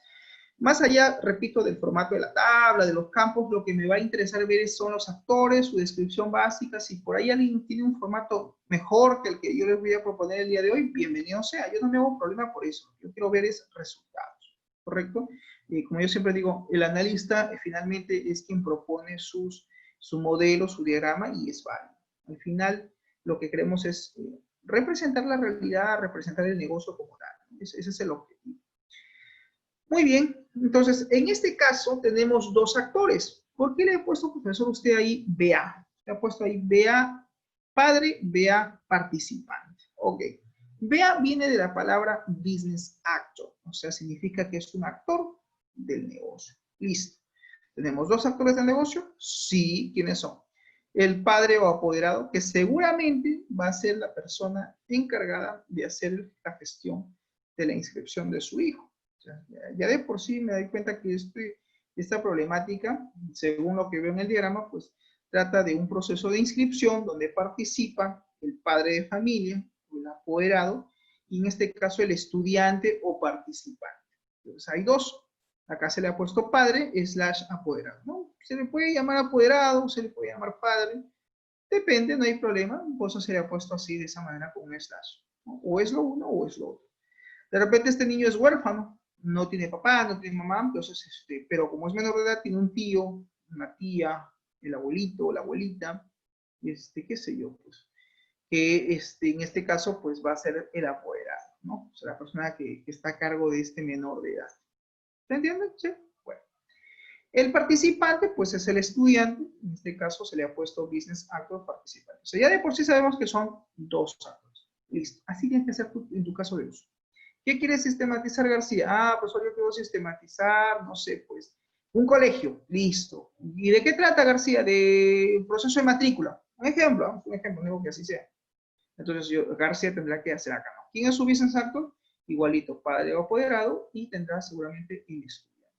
Más allá, repito, del formato de la tabla, de los campos, lo que me va a interesar ver son los actores, su descripción básica. Si por ahí alguien tiene un formato mejor que el que yo les voy a proponer el día de hoy, bienvenido sea. Yo no me hago problema por eso. Yo quiero ver es resultados, ¿correcto? Como yo siempre digo, el analista finalmente es quien propone su modelo, su diagrama y es válido. Al final, lo que queremos es representar la realidad, representar el negocio como tal. Ese es el objetivo. Muy bien, entonces en este caso tenemos dos actores. ¿Por qué le he puesto, profesor, usted ahí BA? Le ha puesto ahí BA padre, BA participante. Ok. BA viene de la palabra business actor, o sea, significa que es un actor del negocio. Listo. ¿Tenemos dos actores del negocio? Sí. ¿Quiénes son? El padre o apoderado, que seguramente va a ser la persona encargada de hacer la gestión de la inscripción de su hijo. Ya de por sí me doy cuenta que esta problemática, según lo que veo en el diagrama, pues trata de un proceso de inscripción donde participa el padre de familia, el apoderado, y en este caso el estudiante o participante. Entonces hay dos. Acá se le ha puesto padre / apoderado, ¿no? Se le puede llamar apoderado, se le puede llamar padre, depende, no hay problema, por eso se le ha puesto así, de esa manera, con un /, ¿no? O es lo uno o es lo otro. De repente este niño es huérfano, no tiene papá, no tiene mamá, entonces, pero como es menor de edad, tiene un tío, una tía, el abuelito, la abuelita, qué sé yo, pues, que en este caso, pues, va a ser el apoderado, ¿no? O sea, la persona que está a cargo de este menor de edad. ¿Se entiende? Sí. Bueno. El participante, pues, es el estudiante, en este caso se le ha puesto business actor participante. O sea, ya de por sí sabemos que son dos actores. Listo. Así tienes que hacer en tu caso de uso. ¿Qué quiere sistematizar García? Ah, profesor, yo quiero sistematizar, no sé, pues, un colegio. Listo. ¿Y de qué trata García? De proceso de matrícula. Un ejemplo, digo que así sea. Entonces, García tendrá que hacer acá, ¿no? ¿Quién es su business actor? Igualito, padre o apoderado, y tendrá seguramente el estudiante.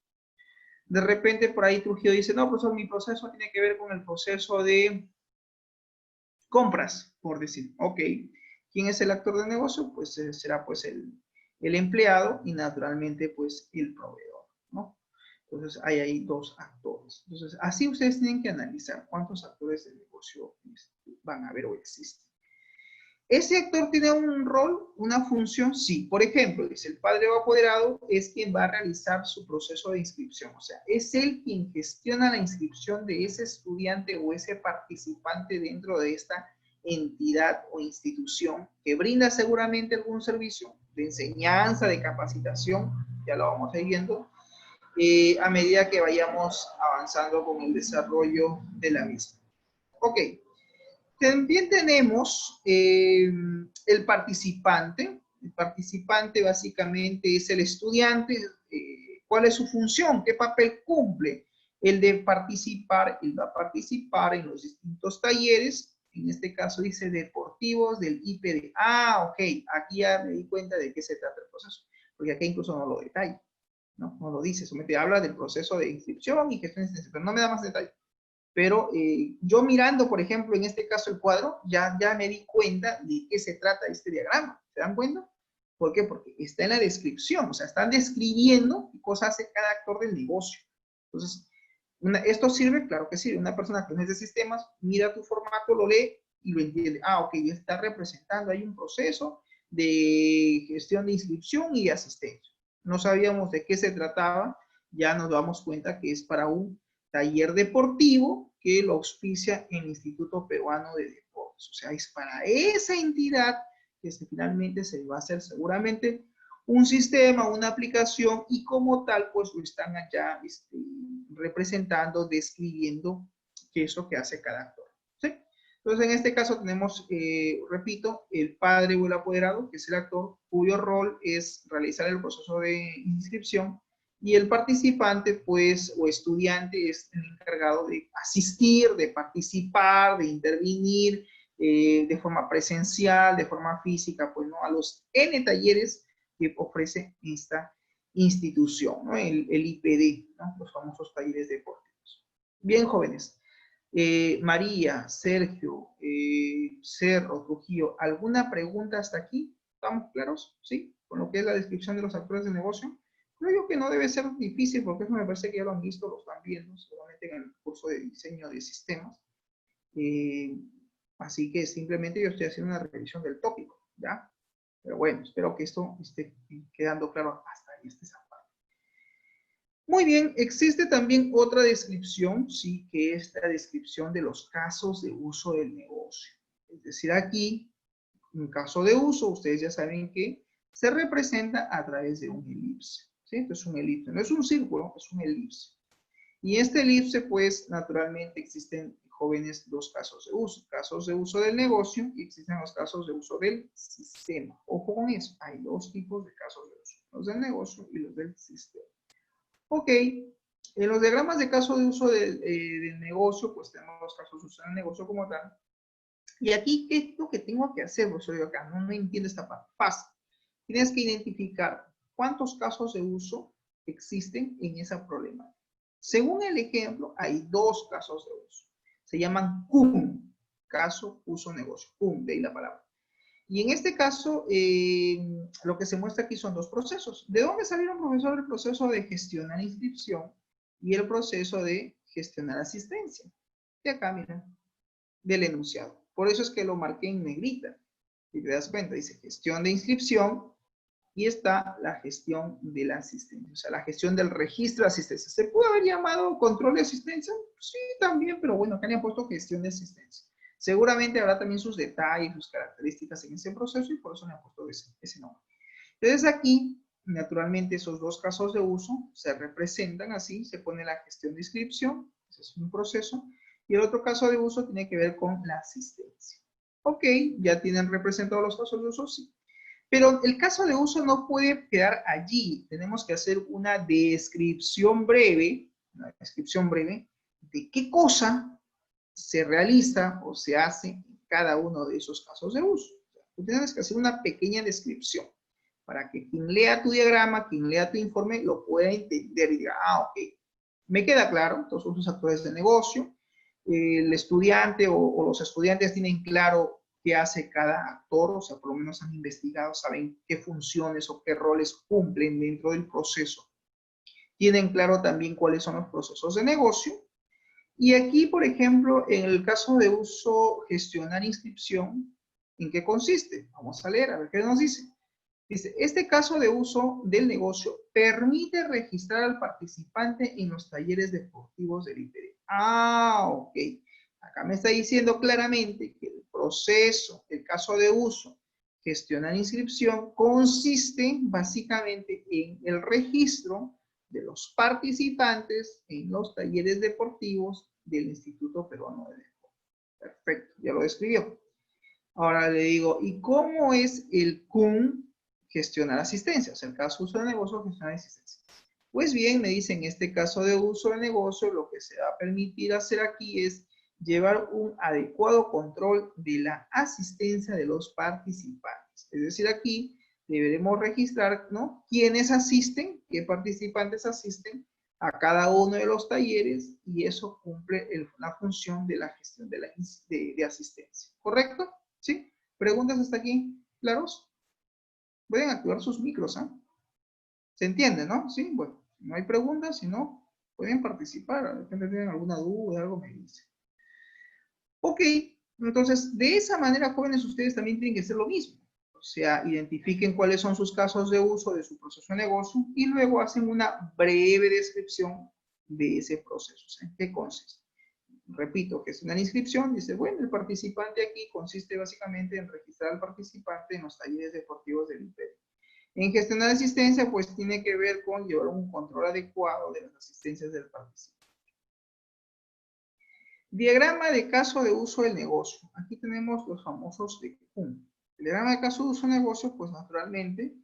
De repente, por ahí Trujillo dice, no, profesor, mi proceso tiene que ver con el proceso de compras, por decir. Ok. ¿Quién es el actor de negocio? Pues será pues el empleado y naturalmente pues el proveedor, ¿no? Entonces hay ahí dos actores. Entonces así ustedes tienen que analizar cuántos actores de negocio van a haber o existen. ¿Ese actor tiene un rol, una función? Sí. Por ejemplo, dice el padre o apoderado es quien va a realizar su proceso de inscripción. O sea, es él quien gestiona la inscripción de ese estudiante o ese participante dentro de esta entidad o institución que brinda seguramente algún servicio de enseñanza, de capacitación, ya lo vamos a ir viendo, a medida que vayamos avanzando con el desarrollo de la misma. Ok, también tenemos el participante. El participante básicamente es el estudiante. ¿Cuál es su función? ¿Qué papel cumple? El de participar, él va a participar en los distintos talleres, en este caso dice deportivos del IPD. Ah, ok, aquí ya me di cuenta de qué se trata el proceso, porque aquí incluso no lo detalla, ¿no? No lo dice, solamente habla del proceso de inscripción y gestión de inscripción, pero no me da más detalle. Pero yo mirando, por ejemplo, en este caso el cuadro, ya me di cuenta de qué se trata este diagrama. ¿Se dan cuenta? ¿Por qué? Porque está en la descripción, o sea, están describiendo qué cosa hace cada actor del negocio. Entonces, esto sirve, claro que sirve. Una persona que no es de sistemas, mira tu formato, lo lee y lo entiende. Ah, ok, ya está representando ahí un proceso de gestión de inscripción y de asistencia. No sabíamos de qué se trataba, ya nos damos cuenta que es para un taller deportivo que lo auspicia el Instituto Peruano de Deportes. O sea, es para esa entidad que finalmente se va a hacer seguramente un sistema, una aplicación, y como tal, pues lo están allá representando, describiendo qué es lo que hace cada actor. ¿Sí? Entonces, en este caso tenemos, repito, el padre o el apoderado, que es el actor, cuyo rol es realizar el proceso de inscripción, y el participante, pues, o estudiante, es el encargado de asistir, de participar, de intervenir de forma presencial, de forma física, pues, ¿no? A los N talleres que ofrece esta institución, ¿no? El IPD, ¿no? Los famosos talleres deportivos. Bien, jóvenes. María, Sergio, Cerro, Trujillo, ¿alguna pregunta hasta aquí? ¿Estamos claros? ¿Sí? Con lo que es la descripción de los actores de negocio. Creo que no debe ser difícil, porque eso me parece que ya lo han visto, lo están viendo, seguramente en el curso de diseño de sistemas. Así que simplemente yo estoy haciendo una revisión del tópico, ¿ya? Pero bueno, espero que esto esté quedando claro hasta ahí, esa parte. Muy bien, existe también otra descripción, sí, que es la descripción de los casos de uso del negocio. Es decir, aquí, un caso de uso, ustedes ya saben que se representa a través de un elipse, ¿sí? Esto es un elipse, no es un círculo, es un elipse. Y este elipse, pues, naturalmente existen, jóvenes, dos casos de uso del negocio, y existen los casos de uso del sistema. Ojo con eso, hay dos tipos de casos de uso, los del negocio y los del sistema. Ok, en los diagramas de caso de uso del negocio, pues tenemos los casos de uso del negocio como tal. Y aquí, ¿qué es lo que tengo que hacer? Pues yo acá no entiendo esta parte. Fácil. Tienes que identificar cuántos casos de uso existen en esa problemática. Según el ejemplo, hay dos casos de uso. Se llaman CUM, caso, uso, negocio. CUM, de ahí la palabra. Y en este caso, lo que se muestra aquí son dos procesos. ¿De dónde salieron, profesor, el proceso de gestionar inscripción y el proceso de gestionar asistencia? De acá, miren, del enunciado. Por eso es que lo marqué en negrita. Si te das cuenta, dice gestión de inscripción y está la gestión de la asistencia, o sea, la gestión del registro de asistencia. ¿Se puede haber llamado control de asistencia? Sí, también, pero bueno, acá le han puesto gestión de asistencia. Seguramente habrá también sus detalles, sus características en ese proceso, y por eso le han puesto ese nombre. Entonces aquí, naturalmente, esos dos casos de uso se representan así, se pone la gestión de inscripción, ese es un proceso, y el otro caso de uso tiene que ver con la asistencia. Ok, ¿ya tienen representados los casos de uso? Sí. Pero el caso de uso no puede quedar allí. Tenemos que hacer una descripción breve de qué cosa se realiza o se hace en cada uno de esos casos de uso. Tú tienes que hacer una pequeña descripción para que quien lea tu diagrama, quien lea tu informe, lo pueda entender y diga, ah, ok, me queda claro, todos son los actores de negocio, el estudiante o los estudiantes tienen claro qué hace cada actor, o sea, por lo menos han investigado, saben qué funciones o qué roles cumplen dentro del proceso. Tienen claro también cuáles son los procesos de negocio. Y aquí, por ejemplo, en el caso de uso, gestionar inscripción, ¿en qué consiste? Vamos a leer, a ver qué nos dice. Dice, este caso de uso del negocio permite registrar al participante en los talleres deportivos del IPD. Ah, ok. Acá me está diciendo claramente que el proceso, el caso de uso, gestionar inscripción, consiste básicamente en el registro de los participantes en los talleres deportivos del Instituto Peruano de Deporte. Perfecto, ya lo describió. Ahora le digo, ¿y cómo es el CUN gestionar asistencia? O sea, el caso de uso de negocio, gestionar asistencia. Pues bien, me dice, en este caso de uso de negocio, lo que se va a permitir hacer aquí es llevar un adecuado control de la asistencia de los participantes. Es decir, aquí deberemos registrar, ¿no?, quiénes asisten, qué participantes asisten a cada uno de los talleres, y eso cumple la función de la gestión de asistencia. ¿Correcto? ¿Sí? ¿Preguntas hasta aquí? ¿Claros? Pueden activar sus micros, ¿ah? ¿Se entiende, no? Sí, bueno, si no hay preguntas, si no, pueden participar. De repente tienen alguna duda, algo me dice. Ok, entonces, de esa manera, jóvenes, ustedes también tienen que hacer lo mismo. O sea, identifiquen cuáles son sus casos de uso de su proceso de negocio y luego hacen una breve descripción de ese proceso. O sea, ¿en qué consiste? Repito, gestionar inscripción, dice, bueno, el participante aquí consiste básicamente en registrar al participante en los talleres deportivos del IPED. En gestionar asistencia, pues tiene que ver con llevar un control adecuado de las asistencias del participante. Diagrama de caso de uso del negocio. Aquí tenemos los famosos de CUN. El diagrama de caso de uso del negocio, pues naturalmente,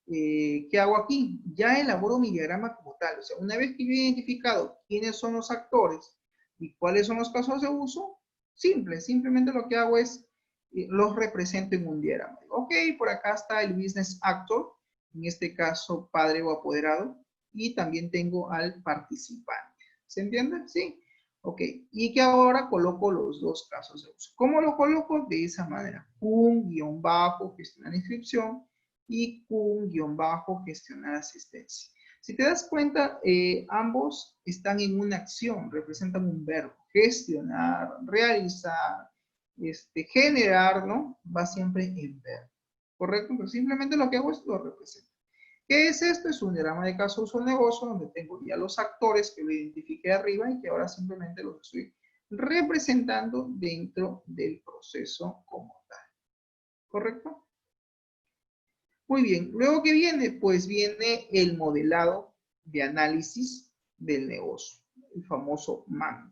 ¿qué hago aquí? Ya elaboro mi diagrama como tal. O sea, una vez que yo he identificado quiénes son los actores y cuáles son los casos de uso, simplemente lo que hago es los represento en un diagrama. Ok, por acá está el business actor, en este caso padre o apoderado, y también tengo al participante. ¿Se entiende? Sí. Ok, y que ahora coloco los dos casos de uso. ¿Cómo lo coloco? De esa manera. CUN-bajo gestionar inscripción y CUN-bajo gestionar asistencia. Si te das cuenta, ambos están en una acción, representan un verbo. Gestionar, realizar, generar, ¿no? Va siempre en verbo. ¿Correcto? Entonces simplemente lo que hago es lo represento. ¿Qué es esto? Es un diagrama de caso uso negocio donde tengo ya los actores que lo identifiqué arriba y que ahora simplemente los estoy representando dentro del proceso como tal. ¿Correcto? Muy bien. Luego, ¿qué viene? Pues viene el modelado de análisis del negocio, el famoso MAN.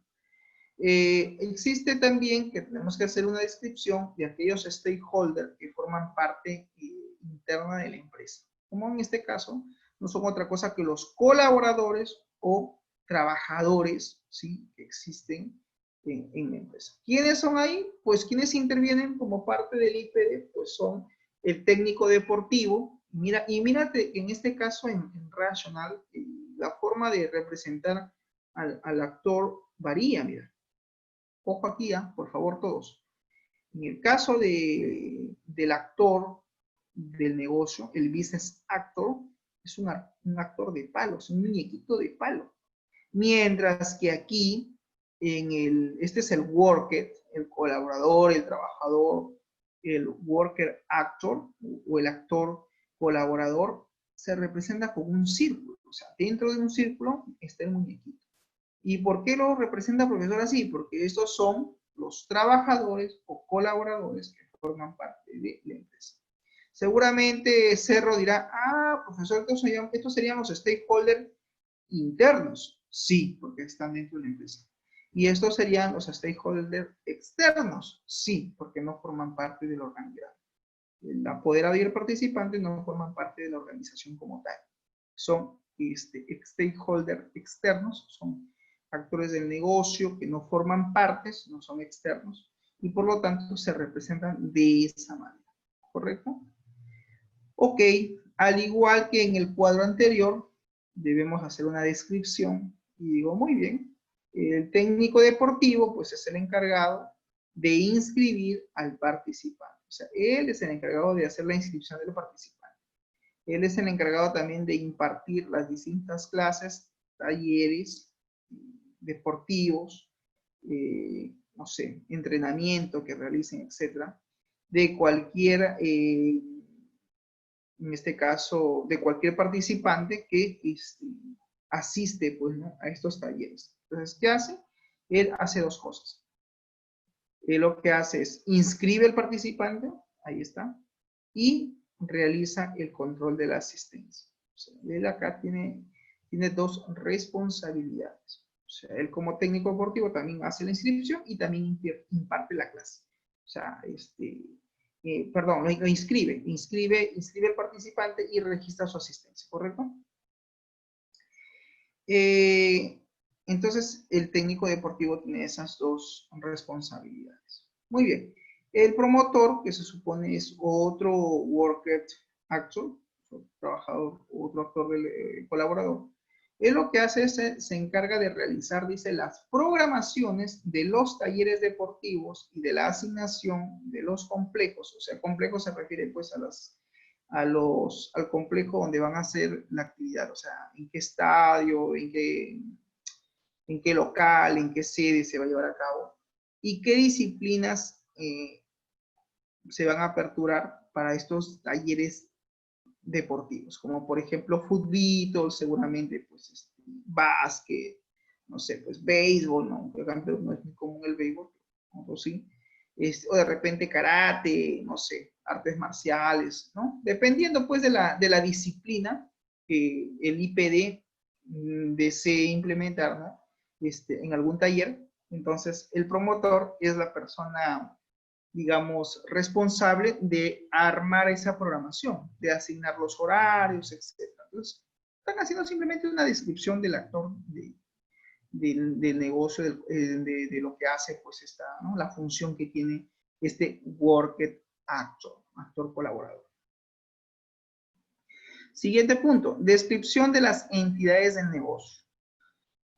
Existe también que tenemos que hacer una descripción de aquellos stakeholders que forman parte interna de la empresa. Como en este caso, no son otra cosa que los colaboradores o trabajadores, ¿sí?, que existen en la empresa. ¿Quiénes son ahí? Pues quienes intervienen como parte del IPD, pues son el técnico deportivo. Mira, y mírate, en este caso en Rational, la forma de representar al actor varía, mira. Ojo aquí, por favor, todos. En el caso del actor del negocio, el business actor, es un actor de palo, es un muñequito de palo. Mientras que aquí, este es el worker, el colaborador, el trabajador, el worker actor o el actor colaborador, se representa con un círculo. O sea, dentro de un círculo está el muñequito. ¿Y por qué lo representa el profesor así? Porque estos son los trabajadores o colaboradores que forman parte de la empresa. Seguramente Cerro dirá, profesor, estos serían los stakeholders internos. Sí, porque están dentro de la empresa. ¿Y estos serían los stakeholders externos? Sí, porque no forman parte del organigrama. El apoderado y el participante no forman parte de la organización como tal. Son stakeholders externos, son actores del negocio que no forman partes, no son externos, y por lo tanto se representan de esa manera. ¿Correcto? Ok, al igual que en el cuadro anterior, debemos hacer una descripción, y digo, muy bien, el técnico deportivo pues es el encargado de inscribir al participante. O sea, él es el encargado de hacer la inscripción del participante. Él es el encargado también de impartir las distintas clases, talleres deportivos, no sé, entrenamiento que realicen, etcétera, de cualquier, en este caso, de cualquier participante que asiste, pues, ¿no?, a estos talleres. Entonces, ¿qué hace? Él hace dos cosas. Lo que hace es inscribe al participante, ahí está, y realiza el control de la asistencia. O sea, él acá tiene dos responsabilidades. O sea, él como técnico deportivo también hace la inscripción y también imparte la clase. O sea, perdón, lo inscribe al participante y registra su asistencia, ¿correcto? Entonces, el técnico deportivo tiene esas dos responsabilidades. Muy bien. El promotor, que se supone es otro worker actor, trabajador, otro actor del colaborador, él lo que hace es se encarga de realizar, dice, las programaciones de los talleres deportivos y de la asignación de los complejos. O sea, complejo se refiere pues al complejo donde van a hacer la actividad, o sea, en qué estadio, en qué local, en qué sede se va a llevar a cabo y qué disciplinas se van a aperturar para estos talleres deportivos, como por ejemplo fútbol, seguramente pues básquet, no sé, pues béisbol, ¿no? Por ejemplo, no es muy común el béisbol, o sí, o de repente karate, no sé, artes marciales, ¿no? Dependiendo pues de la disciplina que el IPD desee implementar, ¿no? En algún taller, entonces el promotor es la persona, digamos, responsable de armar esa programación, de asignar los horarios, etc. Entonces, están haciendo simplemente una descripción del actor del negocio, de lo que hace, pues, ¿no? La función que tiene este worker actor, actor colaborador. Siguiente punto, descripción de las entidades del negocio.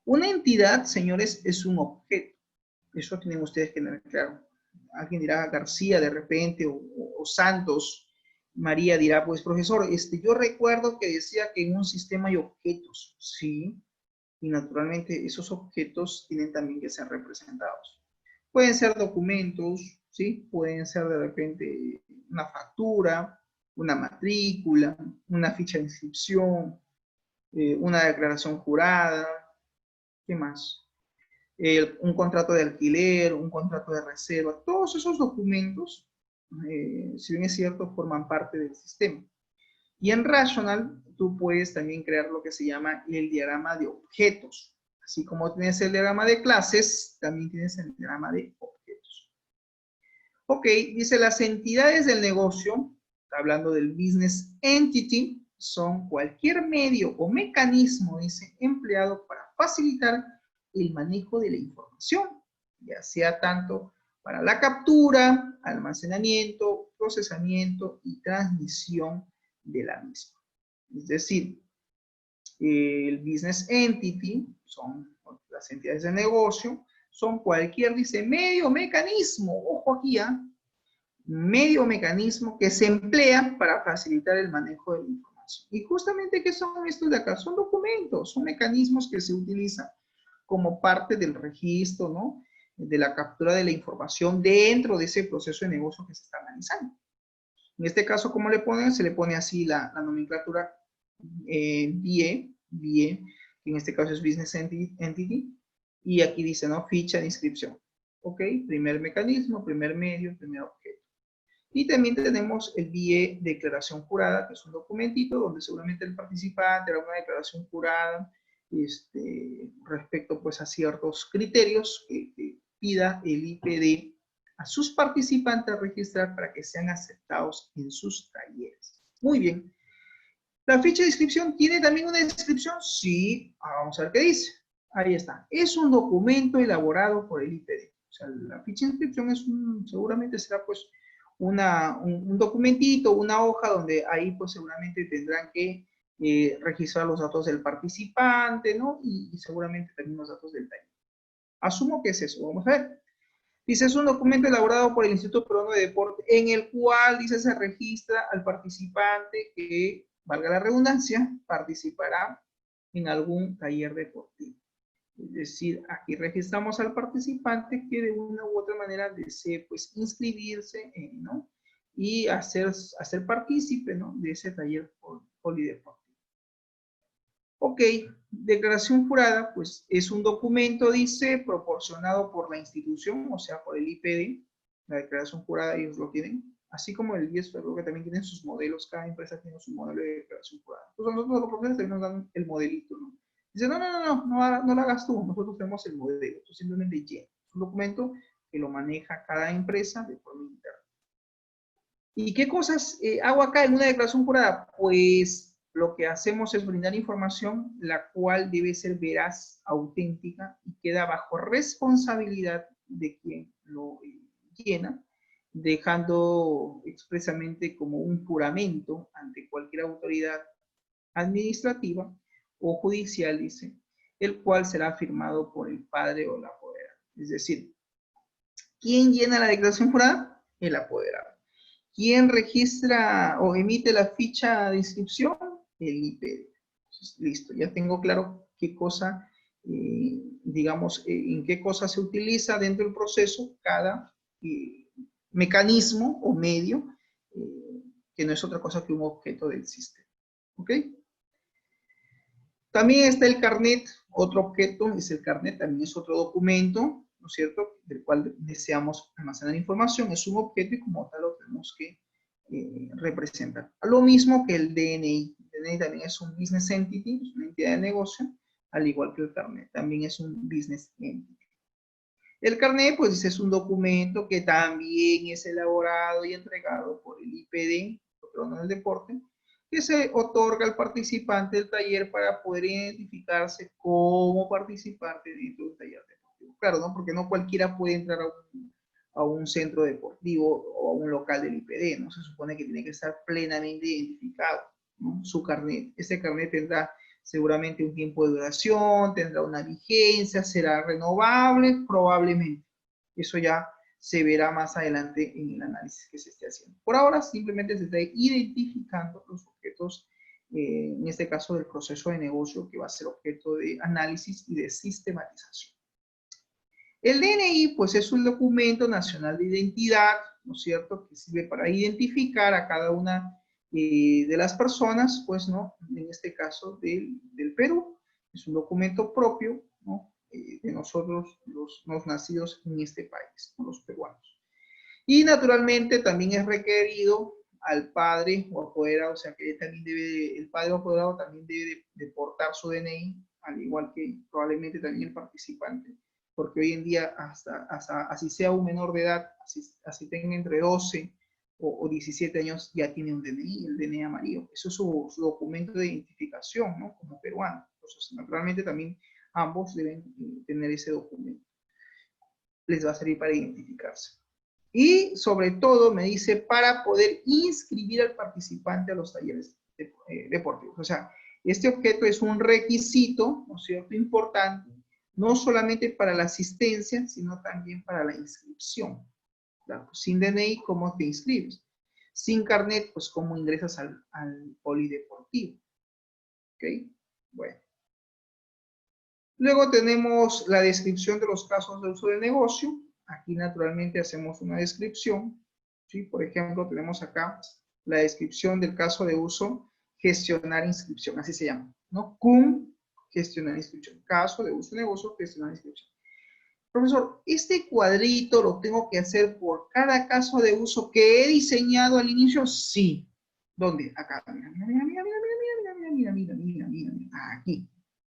Una entidad, señores, es un objeto. Eso tienen ustedes que tener claro. Alguien dirá García de repente, o Santos. María dirá, pues profesor, yo recuerdo que decía que en un sistema hay objetos, sí, y naturalmente esos objetos tienen también que ser representados. Pueden ser documentos, sí, pueden ser de repente una factura, una matrícula, una ficha de inscripción, una declaración jurada, ¿qué más? Un contrato de alquiler, un contrato de reserva, todos esos documentos, si bien es cierto, forman parte del sistema. Y en Rational, tú puedes también crear lo que se llama el diagrama de objetos. Así como tienes el diagrama de clases, también tienes el diagrama de objetos. Ok, dice las entidades del negocio, hablando del business entity, son cualquier medio o mecanismo, dice, empleado para facilitar el manejo de la información, ya sea tanto para la captura, almacenamiento, procesamiento y transmisión de la misma. Es decir, el business entity son las entidades de negocio, son cualquier, dice, medio mecanismo, ojo aquí, medio mecanismo que se emplea para facilitar el manejo de la información. Y justamente, ¿qué son estos de acá? Son documentos, son mecanismos que se utilizan como parte del registro, ¿no? De la captura de la información dentro de ese proceso de negocio que se está analizando. En este caso, ¿cómo le ponen? Se le pone así la nomenclatura BE, que en este caso es Business Entity, y aquí dice, ¿no? Ficha de inscripción. Ok, primer mecanismo, primer medio, primer objeto. Y también tenemos el BE Declaración Jurada, que es un documentito donde seguramente el participante hará una declaración jurada respecto pues a ciertos criterios que pida el IPD a sus participantes a registrar para que sean aceptados en sus talleres. Muy bien. ¿La ficha de inscripción tiene también una descripción? Sí. Vamos a ver qué dice. Ahí está. Es un documento elaborado por el IPD. O sea, la ficha de inscripción es seguramente será pues un documentito, una hoja donde ahí pues seguramente tendrán que registrar los datos del participante, ¿no? Y seguramente también los datos del taller. Asumo que es eso. Vamos a ver. Dice, es un documento elaborado por el Instituto Peruano de Deporte en el cual, dice, se registra al participante que, valga la redundancia, participará en algún taller deportivo. Es decir, aquí registramos al participante que de una u otra manera desee pues inscribirse, ¿no? Y hacer partícipe, ¿no? De ese taller polideportivo. Ok, declaración jurada, pues es un documento, dice, proporcionado por la institución, o sea, por el IPD. La declaración jurada ellos lo tienen, así como el IES, creo que también tienen sus modelos, cada empresa tiene su modelo de declaración jurada. Entonces nosotros los profesores nos dan el modelito, ¿no? Dice, no lo hagas tú, nosotros tenemos el modelo, tú simplemente llena. Es un documento que lo maneja cada empresa de forma interna. ¿Y qué cosas hago acá en una declaración jurada? Pues lo que hacemos es brindar información la cual debe ser veraz, auténtica y queda bajo responsabilidad de quien lo llena, dejando expresamente como un juramento ante cualquier autoridad administrativa o judicial, dice, el cual será firmado por el padre o la apoderada. Es decir, ¿quién llena la declaración jurada? El apoderado. ¿Quién registra o emite la ficha de inscripción? El IPD. Entonces, listo, ya tengo claro qué cosa, digamos, en qué cosa se utiliza dentro del proceso cada mecanismo o medio, que no es otra cosa que un objeto del sistema. ¿Ok? También está el carnet, otro objeto es el carnet, también es otro documento, ¿no es cierto?, del cual deseamos almacenar información, es un objeto y como tal lo tenemos que representar. Lo mismo que el DNI. El DNI también es un business entity, es una entidad de negocio, al igual que el carnet, también es un business entity. El carnet, pues, es un documento que también es elaborado y entregado por el IPD, Patrono del Deporte, que se otorga al participante del taller para poder identificarse como participante dentro del taller deportivo. Claro, ¿no? Porque no cualquiera puede entrar a un centro deportivo o a un local del IPD, ¿no? Se supone que tiene que estar plenamente identificado, ¿no? Su carnet. Ese carnet tendrá seguramente un tiempo de duración, tendrá una vigencia, será renovable, probablemente. Eso ya se verá más adelante en el análisis que se esté haciendo. Por ahora simplemente se está identificando los objetos, en este caso del proceso de negocio, que va a ser objeto de análisis y de sistematización. El DNI, pues, es un documento nacional de identidad, ¿no es cierto?, que sirve para identificar a cada una de las personas, pues, ¿no?, en este caso del Perú. Es un documento propio, ¿no?, de nosotros, los nacidos en este país, ¿no?, los peruanos. Y naturalmente también es requerido al padre o apoderado, o sea que también debe, el padre o apoderado también debe de portar su DNI, al igual que probablemente también el participante, porque hoy en día hasta así sea un menor de edad, así tenga entre 12 o 17 años, ya tiene un DNI, el DNI amarillo. Eso es su documento de identificación, ¿no?, como peruano. Entonces, naturalmente también ambos deben tener ese documento. Les va a servir para identificarse. Y sobre todo me dice para poder inscribir al participante a los talleres deportivos. O sea, este objeto es un requisito, ¿no es cierto?, importante, no solamente para la asistencia, sino también para la inscripción. Claro, sin DNI, ¿cómo te inscribes? Sin carnet, pues, ¿cómo ingresas al polideportivo? ¿Ok? Bueno. Luego tenemos la descripción de los casos de uso del negocio. Aquí naturalmente hacemos una descripción, ¿sí? Por ejemplo, tenemos acá la descripción del caso de uso, gestionar inscripción, así se llama, ¿no? CUM, gestionar inscripción. Caso de uso de negocio, gestionar inscripción. Profesor, este cuadrito lo tengo que hacer por cada caso de uso que he diseñado al inicio. Sí. ¿Dónde? Acá. Mira. Aquí.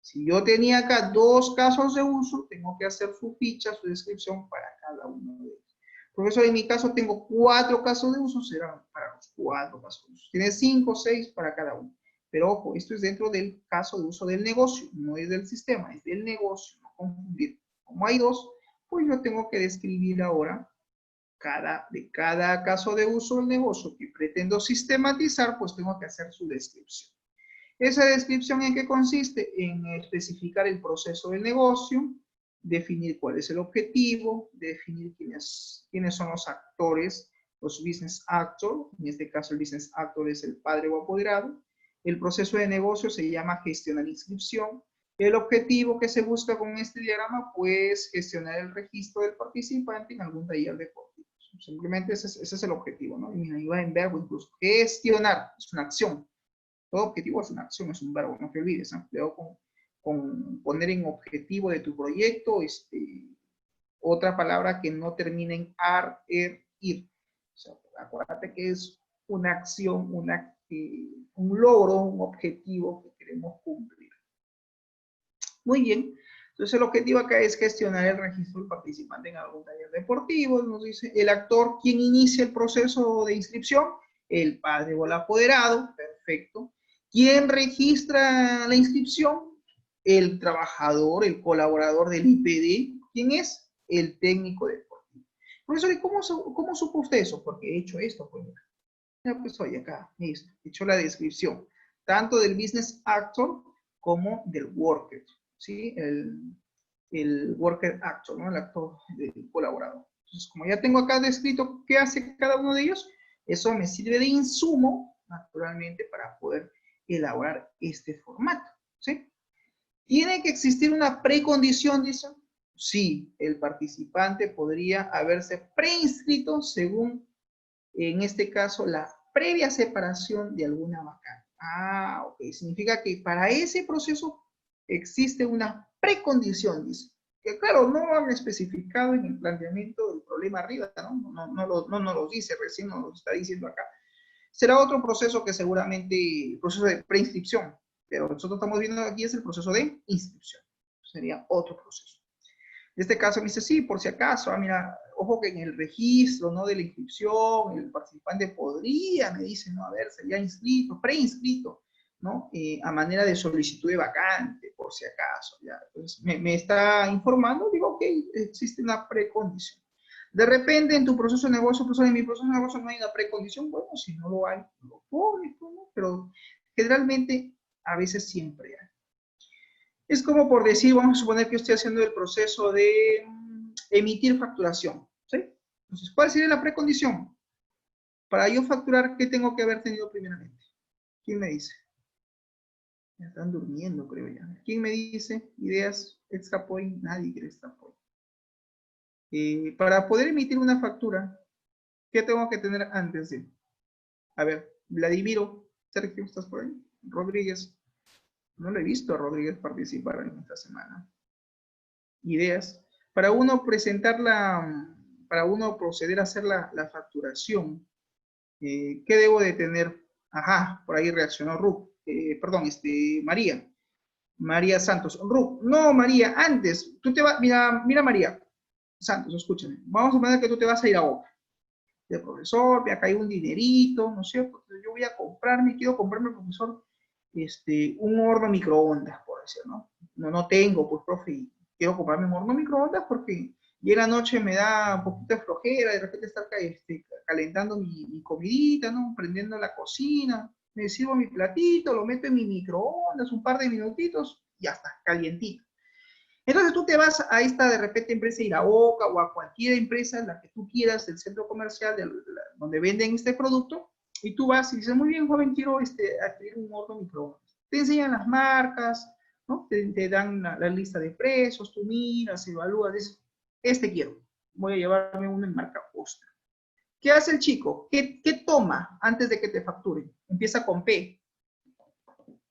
Si yo tenía acá 2 casos de uso, tengo que hacer su ficha, su descripción para cada uno de ellos. Profesor, en mi caso tengo 4 casos de uso, serán para los 4 casos de uso. Tiene 5 o 6 para cada uno. Pero ojo, esto es dentro del caso de uso del negocio, no es del sistema, es del negocio, no confundir. Como hay 2, pues yo tengo que describir ahora de cada caso de uso del negocio que pretendo sistematizar, pues tengo que hacer su descripción. ¿Esa descripción en qué consiste? En especificar el proceso del negocio, definir cuál es el objetivo, definir quiénes son los actores, los business actors, en este caso el business actor es el padre o apoderado. El proceso de negocio se llama gestionar inscripción. El objetivo que se busca con este diagrama, pues gestionar el registro del participante en algún taller deportivo. Simplemente ese es el objetivo, ¿no? Y mira, iba en verbo incluso. Gestionar es una acción. Todo objetivo es una acción, es un verbo, no te olvides, empleado con poner en objetivo de tu proyecto, otra palabra que no termine en ar, er, ir. O sea, acuérdate que es una acción, un logro, un objetivo que queremos cumplir. Muy bien. Entonces el objetivo acá es gestionar el registro del participante en algún taller deportivo. Nos dice el actor, ¿quién inicia el proceso de inscripción? El padre o el apoderado. Perfecto. ¿Quién registra la inscripción? El trabajador, el colaborador del IPD. ¿Quién es? El técnico deportivo. Profesor, ¿y cómo supo usted eso? Porque he hecho esto, pues. Ya pues oye acá, listo. He hecho la descripción, tanto del business actor como del worker, ¿sí? El worker actor, ¿no? El actor del colaborador. Entonces, como ya tengo acá descrito qué hace cada uno de ellos, eso me sirve de insumo, naturalmente, para poder elaborar este formato, ¿sí? ¿Tiene que existir una precondición, dice? Sí, el participante podría haberse preinscrito según, en este caso, la previa separación de alguna vacante. Ah, ok. Significa que para ese proceso existe una precondición, dice. Que claro, no lo han especificado en el planteamiento del problema arriba, ¿no? No lo dice, recién nos lo está diciendo acá. Será otro proceso que seguramente, el proceso de preinscripción, pero nosotros estamos viendo aquí es el proceso de inscripción. Sería otro proceso. En este caso me dice, sí, por si acaso, mira, ojo que en el registro, ¿no? De la inscripción, el participante podría, me dice, ¿no? Haberse ya inscrito, preinscrito, ¿no? A manera de solicitud de vacante, por si acaso, ¿ya? Entonces, me está informando, digo, ok, existe una precondición. De repente, en tu proceso de negocio, pues en mi proceso de negocio no hay una precondición, bueno, si no lo hay, lo pones, ¿no? Pero generalmente, a veces siempre hay. Es como por decir, vamos a suponer que estoy haciendo el proceso de emitir facturación, ¿sí? Entonces, ¿cuál sería la precondición? Para yo facturar, ¿qué tengo que haber tenido primeramente? ¿Quién me dice? Ya están durmiendo, creo ya. ¿Quién me dice? Ideas extra point, nadie quiere extra point. Para poder emitir una factura, ¿qué tengo que tener antes de? A ver, Vladimiro, Sergio, ¿estás por ahí? Rodríguez. No lo he visto a Rodríguez participar en esta semana. Ideas. Para uno para uno proceder a hacer la facturación, ¿qué debo de tener? Ajá, por ahí reaccionó Ruth. Perdón, María. María Santos. Ruth, no, María, antes, tú te vas, mira María Santos, escúchame. Vamos a poner que tú te vas a ir a Boca. De profesor, acá hay un dinerito, ¿no es cierto? Yo voy a quiero comprarme, profesor, un horno microondas, por decir, ¿no? No tengo, pues, profe, quiero comprarme un horno microondas porque ya en la noche me da un poquito de flojera, de repente estar calentando mi comidita, ¿no? Prendiendo la cocina, me sirvo mi platito, lo meto en mi microondas un par de minutitos y ya está, calientito. Entonces tú te vas a esta de repente empresa Iraoka o a cualquier empresa, la que tú quieras, del centro comercial donde venden este producto, y tú vas y dices, muy bien, joven, quiero adquirir un horno microondas. Te enseñan las marcas, ¿no? Te dan la lista de precios, tú miras, evalúas, dices, quiero, voy a llevarme uno en marca Ostra. ¿Qué hace el chico? ¿Qué toma antes de que te facturen? Empieza con P.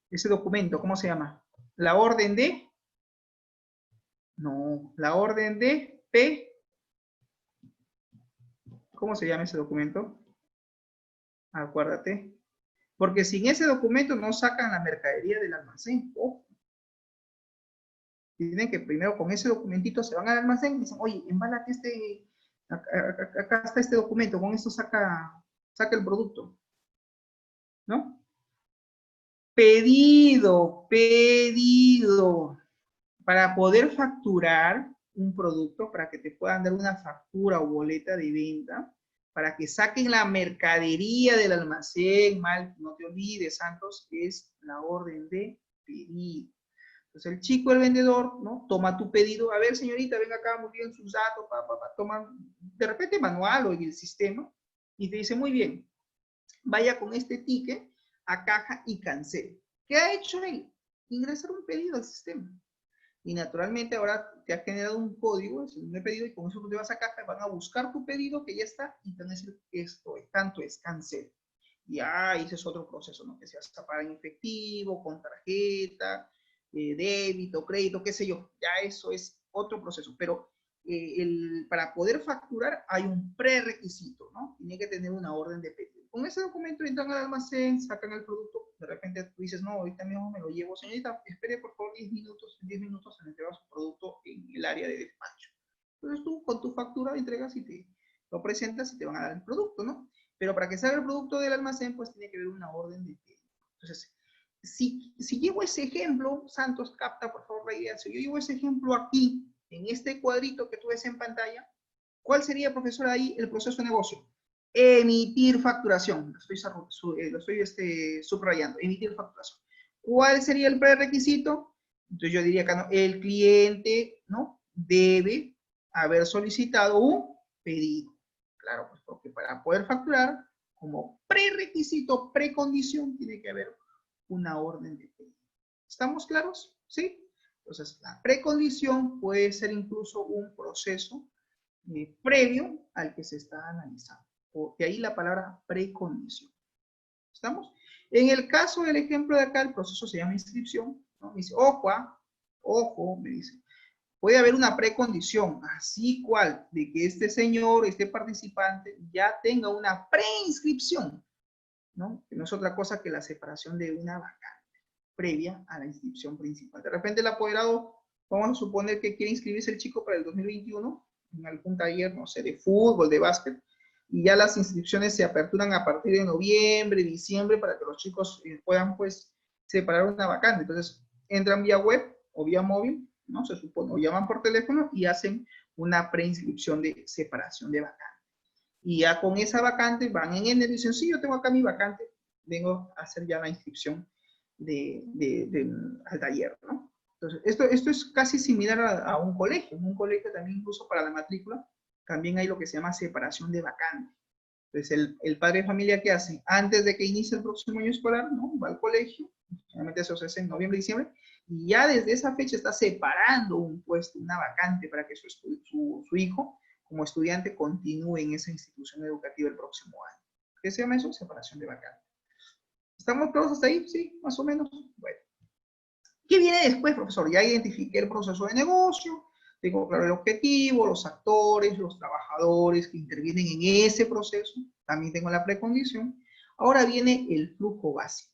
Ese documento, ¿cómo se llama? La orden de... No, la orden de P. ¿Cómo se llama ese documento? Acuérdate. Porque sin ese documento no sacan la mercadería del almacén. Ojo. Tienen que primero con ese documentito se van al almacén y dicen, oye, embálate acá está este documento, con esto saca el producto. ¿No? Pedido. Para poder facturar un producto, para que te puedan dar una factura o boleta de venta, para que saquen la mercadería del almacén, no te olvides, Santos, es la orden de pedido. Entonces el chico, el vendedor, ¿no? Toma tu pedido, a ver señorita, venga acá, muy bien sus datos, toma de repente manual o en el sistema, y te dice, muy bien, vaya con este ticket a caja y cancele. ¿Qué ha hecho él? Ingresar un pedido al sistema. Y naturalmente ahora te ha generado un código, es un pedido, y con eso tú te vas a caja, van a buscar tu pedido que ya está, y te van a decir, tanto es cancel. Y ese es otro proceso, ¿no? Que se hace pagar en efectivo, con tarjeta, débito, crédito, qué sé yo, ya eso es otro proceso, pero para poder facturar hay un prerequisito, ¿no? Tiene que tener una orden de pedido. Con ese documento entran al almacén, sacan el producto, de repente tú dices, no, ahorita mismo me lo llevo, señorita, espere por favor 10 minutos se le entrega su producto en el área de despacho. Entonces tú con tu factura entregas y te lo presentas y te van a dar el producto, ¿no? Pero para que salga el producto del almacén, pues tiene que haber una orden de pedido. Entonces, si llevo ese ejemplo, Santos, capta por favor la idea, si yo llevo ese ejemplo aquí, en este cuadrito que tú ves en pantalla, ¿cuál sería, profesor, ahí el proceso de negocio? Emitir facturación. Lo estoy subrayando. Emitir facturación. ¿Cuál sería el prerequisito? Entonces yo diría acá, ¿no? El cliente, ¿no? Debe haber solicitado un pedido. Claro, pues porque para poder facturar, como prerequisito, precondición, tiene que haber una orden de pedido. ¿Estamos claros? ¿Sí? Entonces, la precondición puede ser incluso un proceso previo al que se está analizando. De ahí la palabra precondición. ¿Estamos? En el caso del ejemplo de acá, el proceso se llama inscripción, ¿no? Me dice, ojo, me dice, puede haber una precondición, así cual, de que este señor, este participante, ya tenga una preinscripción, ¿no? Que no es otra cosa que la separación de una vacante previa a la inscripción principal. De repente el apoderado, vamos a suponer que quiere inscribirse el chico para el 2021 en algún taller, no sé, de fútbol, de básquet, y ya las inscripciones se aperturan a partir de noviembre, diciembre, para que los chicos puedan, pues, separar una vacante. Entonces, entran vía web o vía móvil, ¿no? Se supone, o llaman por teléfono y hacen una preinscripción de separación de vacante. Y ya con esa vacante van en N y dicen, sí, yo tengo acá mi vacante, vengo a hacer ya la inscripción al taller, ¿no? Entonces, esto es casi similar a un colegio. En un colegio también, incluso para la matrícula, también hay lo que se llama separación de vacante. Entonces, el padre de familia, ¿qué hace? Antes de que inicie el próximo año escolar, ¿no? Va al colegio, generalmente eso se hace en noviembre, diciembre, y ya desde esa fecha está separando un puesto, una vacante, para que su hijo, como estudiante, continúe en esa institución educativa el próximo año. ¿Qué se llama eso? Separación de vacante. ¿Estamos todos hasta ahí? Sí, más o menos. Bueno. ¿Qué viene después, profesor? Ya identifiqué el proceso de negocio, tengo claro el objetivo, los actores, los trabajadores que intervienen en ese proceso, también tengo la precondición. Ahora viene el flujo básico.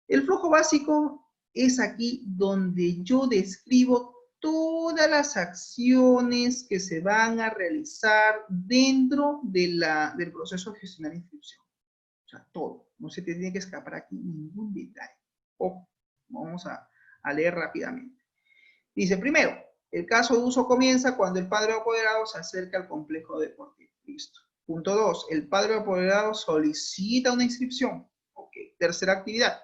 El flujo básico es aquí donde yo describo todas las acciones que se van a realizar dentro del proceso de gestionar inscripción. O sea, todo. No se te tiene que escapar aquí ningún detalle. Ojo, vamos a leer rápidamente. Dice, primero, el caso de uso comienza cuando el padre apoderado se acerca al complejo deportivo. Listo. Punto 2. El padre apoderado solicita una inscripción. Ok. Tercera actividad.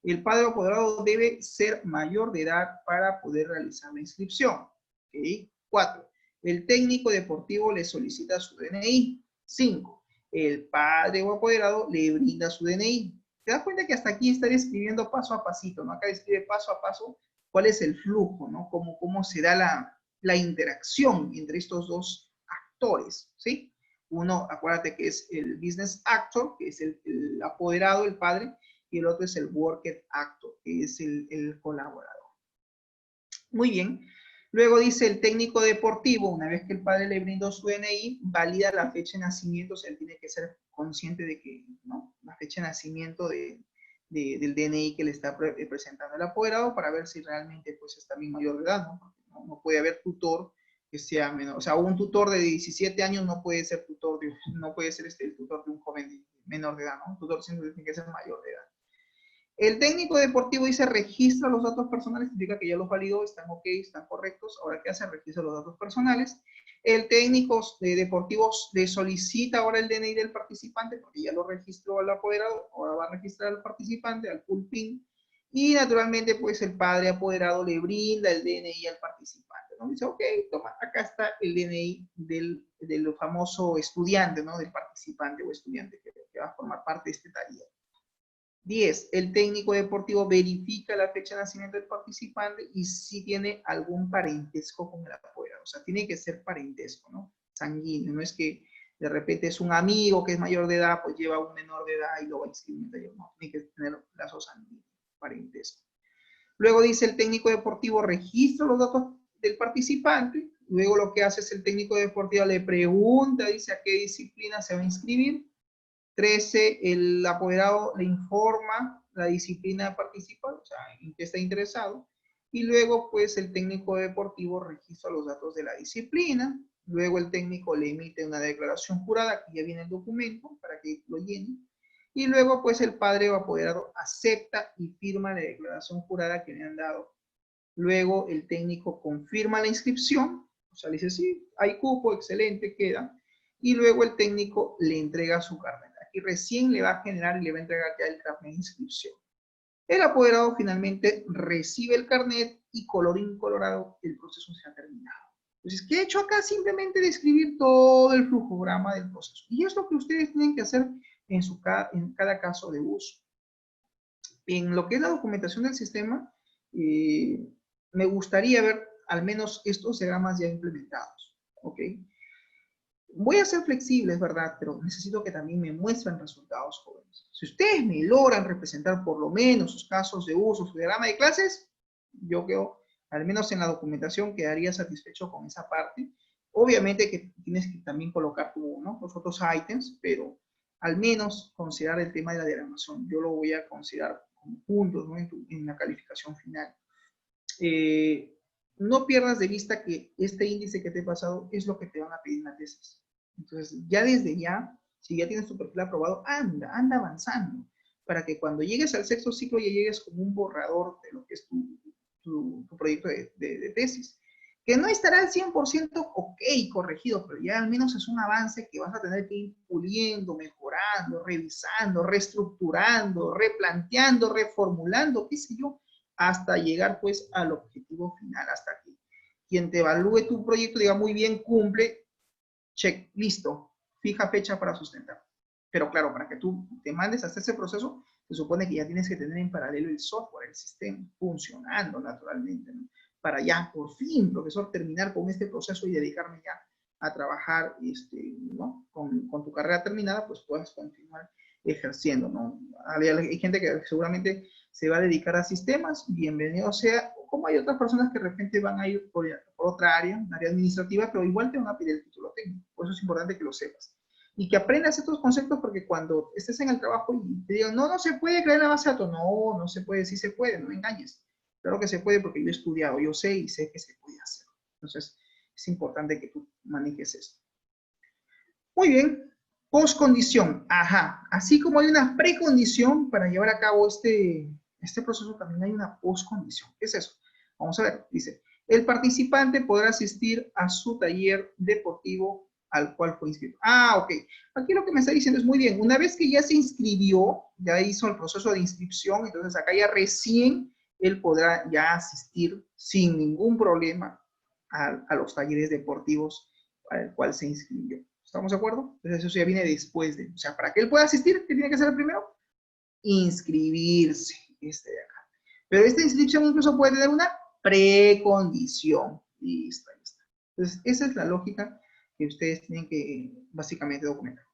El padre apoderado debe ser mayor de edad para poder realizar la inscripción. Ok. 4. El técnico deportivo le solicita su DNI. 5. El padre o apoderado le brinda su DNI. ¿Te das cuenta que hasta aquí estaré escribiendo paso a pasito, ¿no? Acá escribe paso a paso cuál es el flujo, ¿no? Cómo se da la interacción entre estos dos actores, ¿sí? Uno, acuérdate que es el business actor, que es el apoderado, el padre, y el otro es el worker actor, que es el colaborador. Muy bien. Luego dice el técnico deportivo, una vez que el padre le brindó su DNI, valida la fecha de nacimiento, o sea, él tiene que ser consciente de que, ¿no? La fecha de nacimiento del DNI que le está presentando el apoderado para ver si realmente pues está bien mayor de edad, ¿no? Porque no puede haber tutor que sea menor, o sea, un tutor de 17 años no puede ser tutor no puede ser el tutor de un joven menor de edad, ¿no? Un tutor siempre tiene que ser mayor de edad. El técnico deportivo dice registra los datos personales, significa que ya los validó, están ok, están correctos. Ahora, ¿qué hace? Registra los datos personales. El técnico deportivo le solicita ahora el DNI del participante, porque ya lo registró al apoderado, ahora va a registrar al participante, al full PIN. Y naturalmente, pues el padre apoderado le brinda el DNI al participante, ¿no? Dice, ok, toma, acá está el DNI del famoso estudiante, ¿no? Del participante o estudiante que va a formar parte de este taller. 10. El técnico deportivo verifica la fecha de nacimiento del participante y si tiene algún parentesco con el apoderado. O sea, tiene que ser parentesco, ¿no? Sanguíneo. No es que de repente es un amigo que es mayor de edad, pues lleva a un menor de edad y lo va a inscribir en el taller. No, tiene que tener lazos sanguíneos, parentesco. Luego dice el técnico deportivo registra los datos del participante. Luego lo que hace es el técnico deportivo le pregunta, dice a qué disciplina se va a inscribir. 13, el apoderado le informa la disciplina participa, o sea, en qué está interesado. Y luego, pues, el técnico deportivo registra los datos de la disciplina. Luego el técnico le emite una declaración jurada, que ya viene el documento, para que lo llene. Y luego, pues, el padre o apoderado acepta y firma la declaración jurada que le han dado. Luego, el técnico confirma la inscripción, o sea, le dice, sí, hay cupo, excelente, queda. Y luego el técnico le entrega su carnet. Aquí recién le va a generar y le va a entregar ya el carnet de inscripción. El apoderado finalmente recibe el carnet y colorín colorado, el proceso se ha terminado. Entonces, ¿qué he hecho acá? Simplemente describir todo el flujograma del proceso. Y es lo que ustedes tienen que hacer en cada caso de uso. En lo que es la documentación del sistema, me gustaría ver al menos estos diagramas ya implementados. ¿Ok? Voy a ser flexible, es verdad, pero necesito que también me muestren resultados jóvenes. Si ustedes me logran representar por lo menos sus casos de uso, su diagrama de clases, yo creo, al menos en la documentación, quedaría satisfecho con esa parte. Obviamente que tienes que también colocar los otros ítems, pero al menos considerar el tema de la diagramación. Yo lo voy a considerar como puntos, ¿no? en la calificación final. No pierdas de vista que este índice que te he pasado es lo que te van a pedir en la tesis. Entonces, ya desde ya, si ya tienes tu perfil aprobado, anda avanzando, para que cuando llegues al sexto ciclo ya llegues como un borrador de lo que es tu proyecto de tesis. Que no estará al 100% ok, corregido, pero ya al menos es un avance que vas a tener que ir puliendo, mejorando, revisando, reestructurando, replanteando, reformulando, qué sé yo, hasta llegar pues al objetivo final, hasta que quien te evalúe tu proyecto diga muy bien, cumple, check, listo, fija fecha para sustentar. Pero claro, para que tú te mandes hasta ese proceso, se supone que ya tienes que tener en paralelo el software, el sistema, funcionando naturalmente, ¿no? Para ya, por fin, profesor, terminar con este proceso y dedicarme ya a trabajar, ¿no? con tu carrera terminada, pues puedas continuar ejerciendo, ¿no? Hay gente que seguramente se va a dedicar a sistemas, bienvenido sea, como hay otras personas que de repente van a ir por otra área, un área administrativa, pero igual te van a pedir el título técnico, por eso es importante que lo sepas. Y que aprendas estos conceptos porque cuando estés en el trabajo y te digan, no se puede crear la base de datos, no se puede, sí se puede, no me engañes. Claro que se puede porque yo he estudiado, yo sé y sé que se puede hacer. Entonces, es importante que tú manejes esto. Muy bien, postcondición. Ajá, así como hay una precondición para llevar a cabo este proceso, también hay una postcondición. ¿Qué es eso? Vamos a ver, dice, el participante podrá asistir a su taller deportivo al cual fue inscrito. Ok. Aquí lo que me está diciendo es muy bien. Una vez que ya se inscribió, ya hizo el proceso de inscripción, entonces acá ya recién él podrá ya asistir sin ningún problema a los talleres deportivos para el cual se inscribió. ¿Estamos de acuerdo? Entonces eso ya viene después de, o sea, para que él pueda asistir, ¿qué tiene que hacer primero? Inscribirse, de acá. Pero esta inscripción incluso puede tener una precondición. Listo, ahí está. Entonces, esa es la lógica que ustedes tienen que básicamente documentar.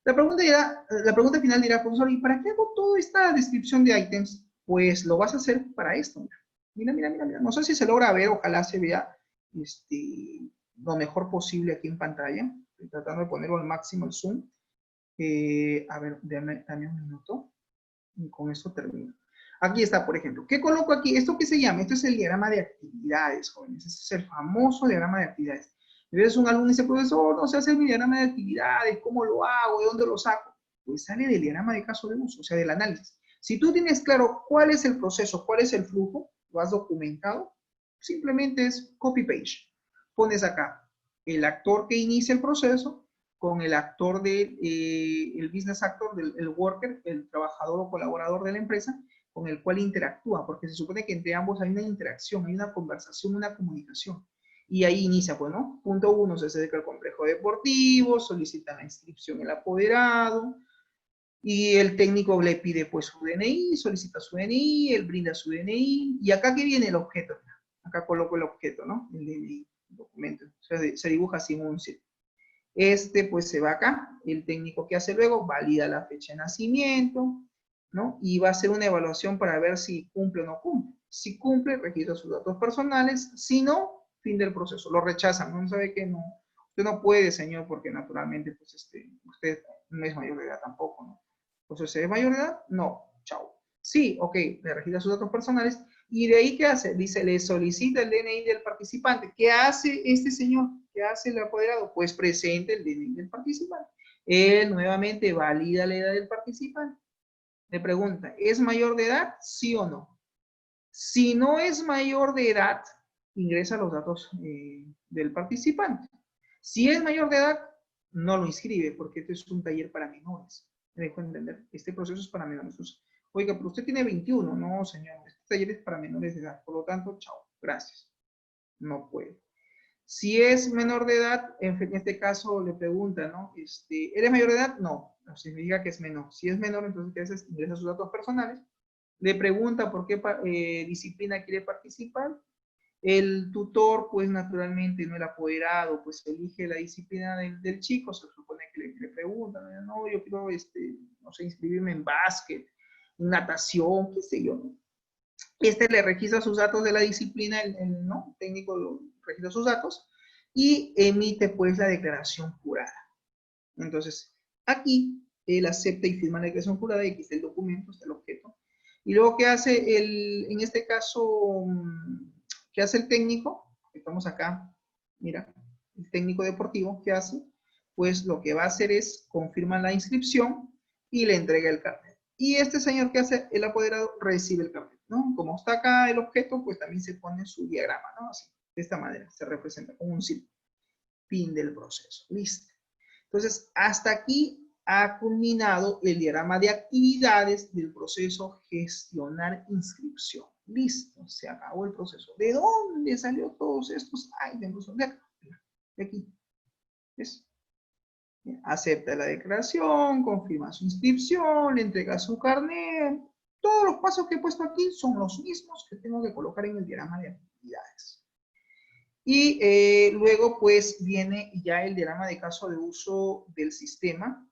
La pregunta final dirá, profesor, ¿y para qué hago toda esta descripción de ítems? Pues lo vas a hacer para esto. Mira. No sé si se logra ver, ojalá se vea lo mejor posible aquí en pantalla. Estoy tratando de ponerlo al máximo el zoom. A ver, dame un minuto. Y con esto termino. Aquí está, por ejemplo. ¿Qué coloco aquí? ¿Esto qué se llama? Esto es el diagrama de actividades, jóvenes. Este es el famoso diagrama de actividades. A veces un alumno dice, profesor, no sé hacer mi diagrama de actividades, ¿cómo lo hago? ¿De dónde lo saco? Pues sale del diagrama de caso de uso, o sea, del análisis. Si tú tienes claro cuál es el proceso, cuál es el flujo, lo has documentado, simplemente es copy-paste. Pones acá el actor que inicia el proceso con el actor el business actor, el worker, el trabajador o colaborador de la empresa, con el cual interactúa, porque se supone que entre ambos hay una interacción, hay una conversación, una comunicación. Y ahí inicia, bueno, punto 1, se acerca al complejo deportivo, solicita la inscripción el apoderado, y el técnico le pide pues su DNI, solicita su DNI, él brinda su DNI, y acá que viene el objeto, acá coloco el objeto, ¿no? El DNI, el documento, se dibuja así en un círculo. Pues se va acá, el técnico que hace luego valida la fecha de nacimiento, ¿no? Y va a hacer una evaluación para ver si cumple o no cumple. Si cumple, registra sus datos personales. Si no, fin del proceso. Lo rechazan. No sabe que no. Usted no puede, señor, porque naturalmente, pues, usted no es mayor de edad tampoco, ¿no? Entonces, ¿es mayor de edad? No. Chao. Sí, ok, le registra sus datos personales. ¿Y de ahí qué hace? Dice, le solicita el DNI del participante. ¿Qué hace este señor? ¿Qué hace el apoderado? Pues presenta el DNI del participante. Él nuevamente valida la edad del participante. Le pregunta, ¿es mayor de edad? ¿Sí o no? Si no es mayor de edad, ingresa los datos del participante. Si es mayor de edad, no lo inscribe, porque este es un taller para menores. Me dejo entender, este proceso es para menores. Oiga, pero usted tiene 21. No, señor, este taller es para menores de edad. Por lo tanto, chao, gracias. No puede. Si es menor de edad, en este caso le pregunta, ¿no? ¿Eres mayor de edad? No, no significa que es menor. Si es menor, entonces ¿qué haces? Ingresa sus datos personales. Le pregunta por qué disciplina quiere participar. El tutor, pues naturalmente, no el apoderado, pues elige la disciplina del chico. Se supone que le pregunta, no, yo quiero, no sé, inscribirme en básquet, en natación, qué sé yo, ¿no? Le registra sus datos de la disciplina, ¿no? El técnico registra sus datos y emite pues la declaración jurada. Entonces, aquí él acepta y firma la declaración jurada y aquí está el documento, está el objeto. Y luego, ¿qué hace en este caso, qué hace el técnico? Estamos acá, mira, el técnico deportivo, ¿qué hace? Pues lo que va a hacer es confirmar la inscripción y le entrega el carnet. Y este señor que hace, el apoderado, recibe el carnet, ¿no? Como está acá el objeto, pues también se pone su diagrama, ¿no? Así, de esta manera, se representa como un círculo. Fin del proceso. Listo. Entonces, hasta aquí ha culminado el diagrama de actividades del proceso gestionar inscripción. Listo, se acabó el proceso. ¿De dónde salió todos estos items? De acá, de aquí. ¿Ves? Acepta la declaración, confirma su inscripción, le entrega su carnet. Todos los pasos que he puesto aquí son los mismos que tengo que colocar en el diagrama de actividades. Y luego pues viene ya el diagrama de caso de uso del sistema,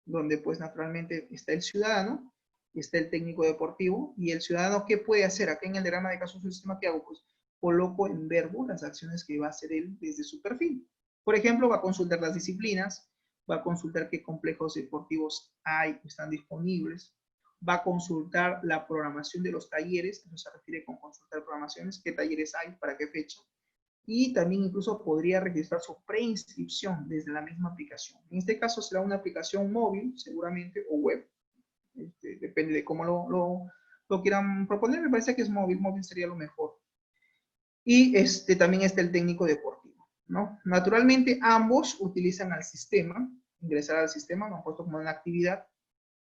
donde pues naturalmente está el ciudadano, está el técnico deportivo, y el ciudadano, ¿qué puede hacer? Acá en el diagrama de caso de uso del sistema, ¿qué hago? Pues coloco en verbo las acciones que va a hacer él desde su perfil. Por ejemplo, va a consultar las disciplinas, va a consultar qué complejos deportivos hay, están disponibles, va a consultar la programación de los talleres, eso se refiere con consultar programaciones, qué talleres hay, para qué fecha, y también incluso podría registrar su preinscripción desde la misma aplicación. En este caso será una aplicación móvil, seguramente, o web. Depende de cómo lo quieran proponer. Me parece que es móvil, móvil sería lo mejor. Y también está el técnico deportivo, ¿no? Naturalmente ambos utilizan al sistema, ingresar al sistema, lo han puesto como una actividad.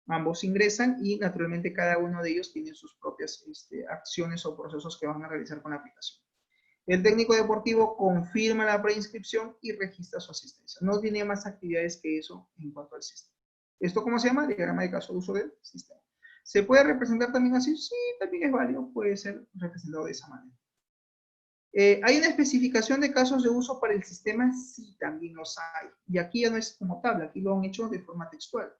Ambos ingresan y naturalmente cada uno de ellos tiene sus propias acciones o procesos que van a realizar con la aplicación. El técnico deportivo confirma la preinscripción y registra su asistencia. No tiene más actividades que eso en cuanto al sistema. ¿Esto cómo se llama? Diagrama de caso de uso del sistema. ¿Se puede representar también así? Sí, también es válido. Puede ser representado de esa manera. ¿Hay una especificación de casos de uso para el sistema? Sí, también los hay. Y aquí ya no es como tabla, aquí lo han hecho de forma textual.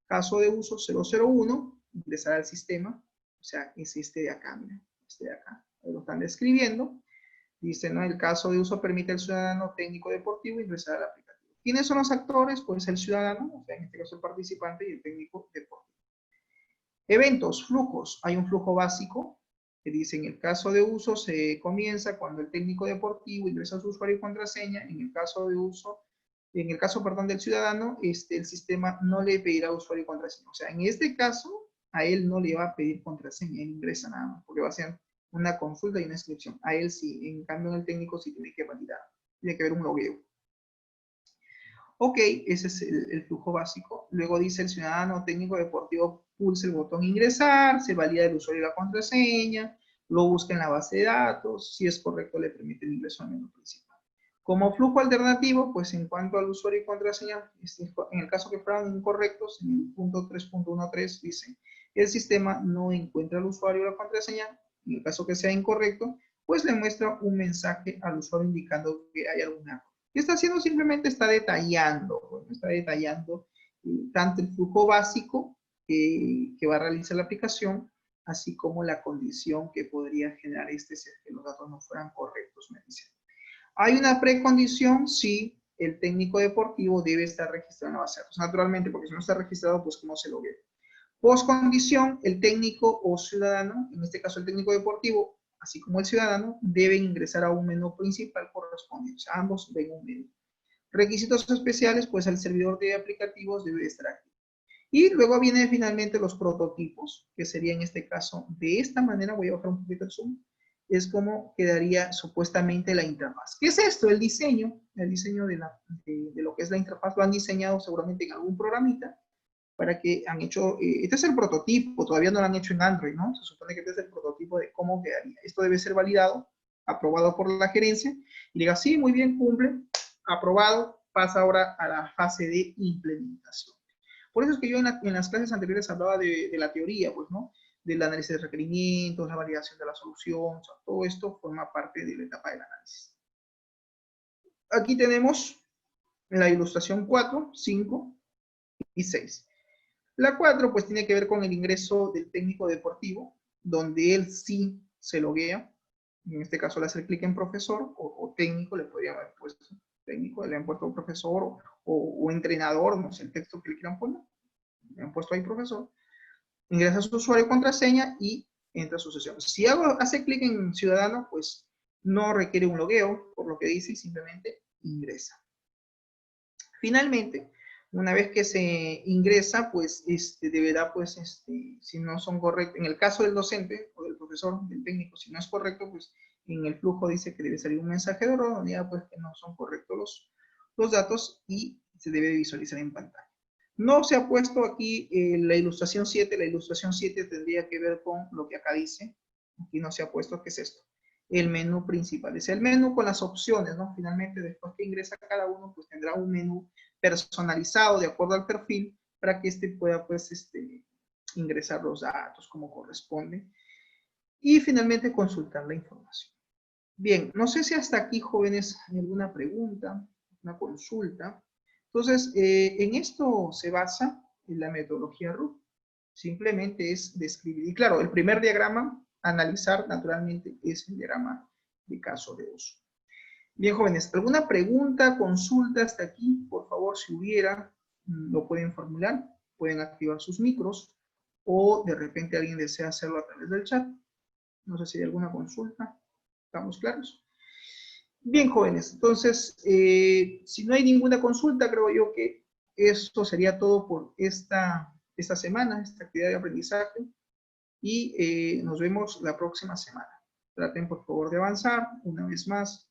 Caso de uso 001, ingresar al sistema, o sea, es este de acá, mira, este de acá. Ahí lo están describiendo. Dice, ¿no? El caso de uso permite al ciudadano técnico deportivo ingresar al aplicativo. ¿Quiénes son los actores? Pues el ciudadano, o sea, en este caso el participante y el técnico deportivo. Eventos, flujos. Hay un flujo básico que dice, en el caso de uso se comienza cuando el técnico deportivo ingresa su usuario y contraseña. En el caso de uso, en el caso, perdón, del ciudadano, el sistema no le pedirá usuario y contraseña. O sea, en este caso, a él no le va a pedir contraseña, él ingresa nada más, porque va a ser una consulta y una inscripción. A él sí, en cambio en el técnico sí tiene que validar, tiene que haber un logueo. Ok, ese es el flujo básico. Luego dice el ciudadano técnico deportivo pulsa el botón ingresar, se valida el usuario y la contraseña, lo busca en la base de datos, si es correcto le permite el ingreso al menú principal. Como flujo alternativo, pues en cuanto al usuario y contraseña, en el caso que fueran incorrectos, en el punto 3.13 dice, el sistema no encuentra al usuario o la contraseña. En el caso que sea incorrecto, pues le muestra un mensaje al usuario indicando que hay algún error. ¿Qué está haciendo? Simplemente está detallando, tanto el flujo básico que va a realizar la aplicación, así como la condición que podría generar si es que los datos no fueran correctos, me dicen. ¿Hay una precondición? Sí, el técnico deportivo debe estar registrado en la base de datos, naturalmente, porque si no está registrado, pues ¿cómo se lo ve? Postcondición, el técnico o ciudadano, en este caso el técnico deportivo, así como el ciudadano, deben ingresar a un menú principal correspondiente. O sea, ambos ven un menú. Requisitos especiales, pues el servidor de aplicativos debe estar aquí. Y luego vienen finalmente los prototipos, que sería en este caso de esta manera. Voy a bajar un poquito el zoom. Es como quedaría supuestamente la interfaz. ¿Qué es esto? El diseño de lo que es la interfaz lo han diseñado seguramente en algún programita para que han hecho, este es el prototipo, todavía no lo han hecho en Android, ¿no? Se supone que este es el prototipo de cómo quedaría. Esto debe ser validado, aprobado por la gerencia, y diga, sí, muy bien, cumple, aprobado, pasa ahora a la fase de implementación. Por eso es que yo en las clases anteriores hablaba de la teoría, pues, ¿no? Del análisis de requerimientos, la validación de la solución, o sea, todo esto forma parte de la etapa del análisis. Aquí tenemos la ilustración 4, 5 y 6. La 4, pues, tiene que ver con el ingreso del técnico deportivo, donde él sí se loguea. En este caso le hace clic en profesor o técnico, le podría haber puesto técnico, le han puesto profesor o entrenador, no sé el texto que le quieran poner. Le han puesto ahí profesor. Ingresa su usuario y contraseña y entra a su sesión. Si hace clic en ciudadano, pues no requiere un logueo, por lo que dice, y simplemente ingresa. Finalmente, una vez que se ingresa, pues deberá, pues, si no son correctos, en el caso del docente o del profesor, del técnico, si no es correcto, pues en el flujo dice que debe salir un mensaje de error, donde ya pues que no son correctos los datos y se debe visualizar en pantalla. No se ha puesto aquí la ilustración 7, la ilustración 7 tendría que ver con lo que acá dice, aquí no se ha puesto, ¿qué es esto? El menú principal. Es el menú con las opciones, ¿no? Finalmente, después que ingresa cada uno, pues tendrá un menú personalizado de acuerdo al perfil para que pueda, pues, ingresar los datos como corresponde. Y finalmente, consultar la información. Bien, no sé si hasta aquí, jóvenes, hay alguna pregunta, una consulta. Entonces, en esto se basa en la metodología RUT. Simplemente es describir. Y claro, el primer diagrama analizar naturalmente es el diagrama de caso de uso. Bien, jóvenes, ¿alguna pregunta, consulta hasta aquí? Por favor, si hubiera, lo pueden formular, pueden activar sus micros o de repente alguien desea hacerlo a través del chat. No sé si hay alguna consulta. ¿Estamos claros? Bien, jóvenes, entonces, si no hay ninguna consulta, creo yo que esto sería todo por esta semana, esta actividad de aprendizaje. Y nos vemos la próxima semana. Traten por favor de avanzar, una vez más,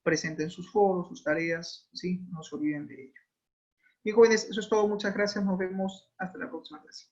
presenten sus foros, sus tareas, ¿sí? No se olviden de ello. Bien, jóvenes, eso es todo, muchas gracias, nos vemos hasta la próxima clase.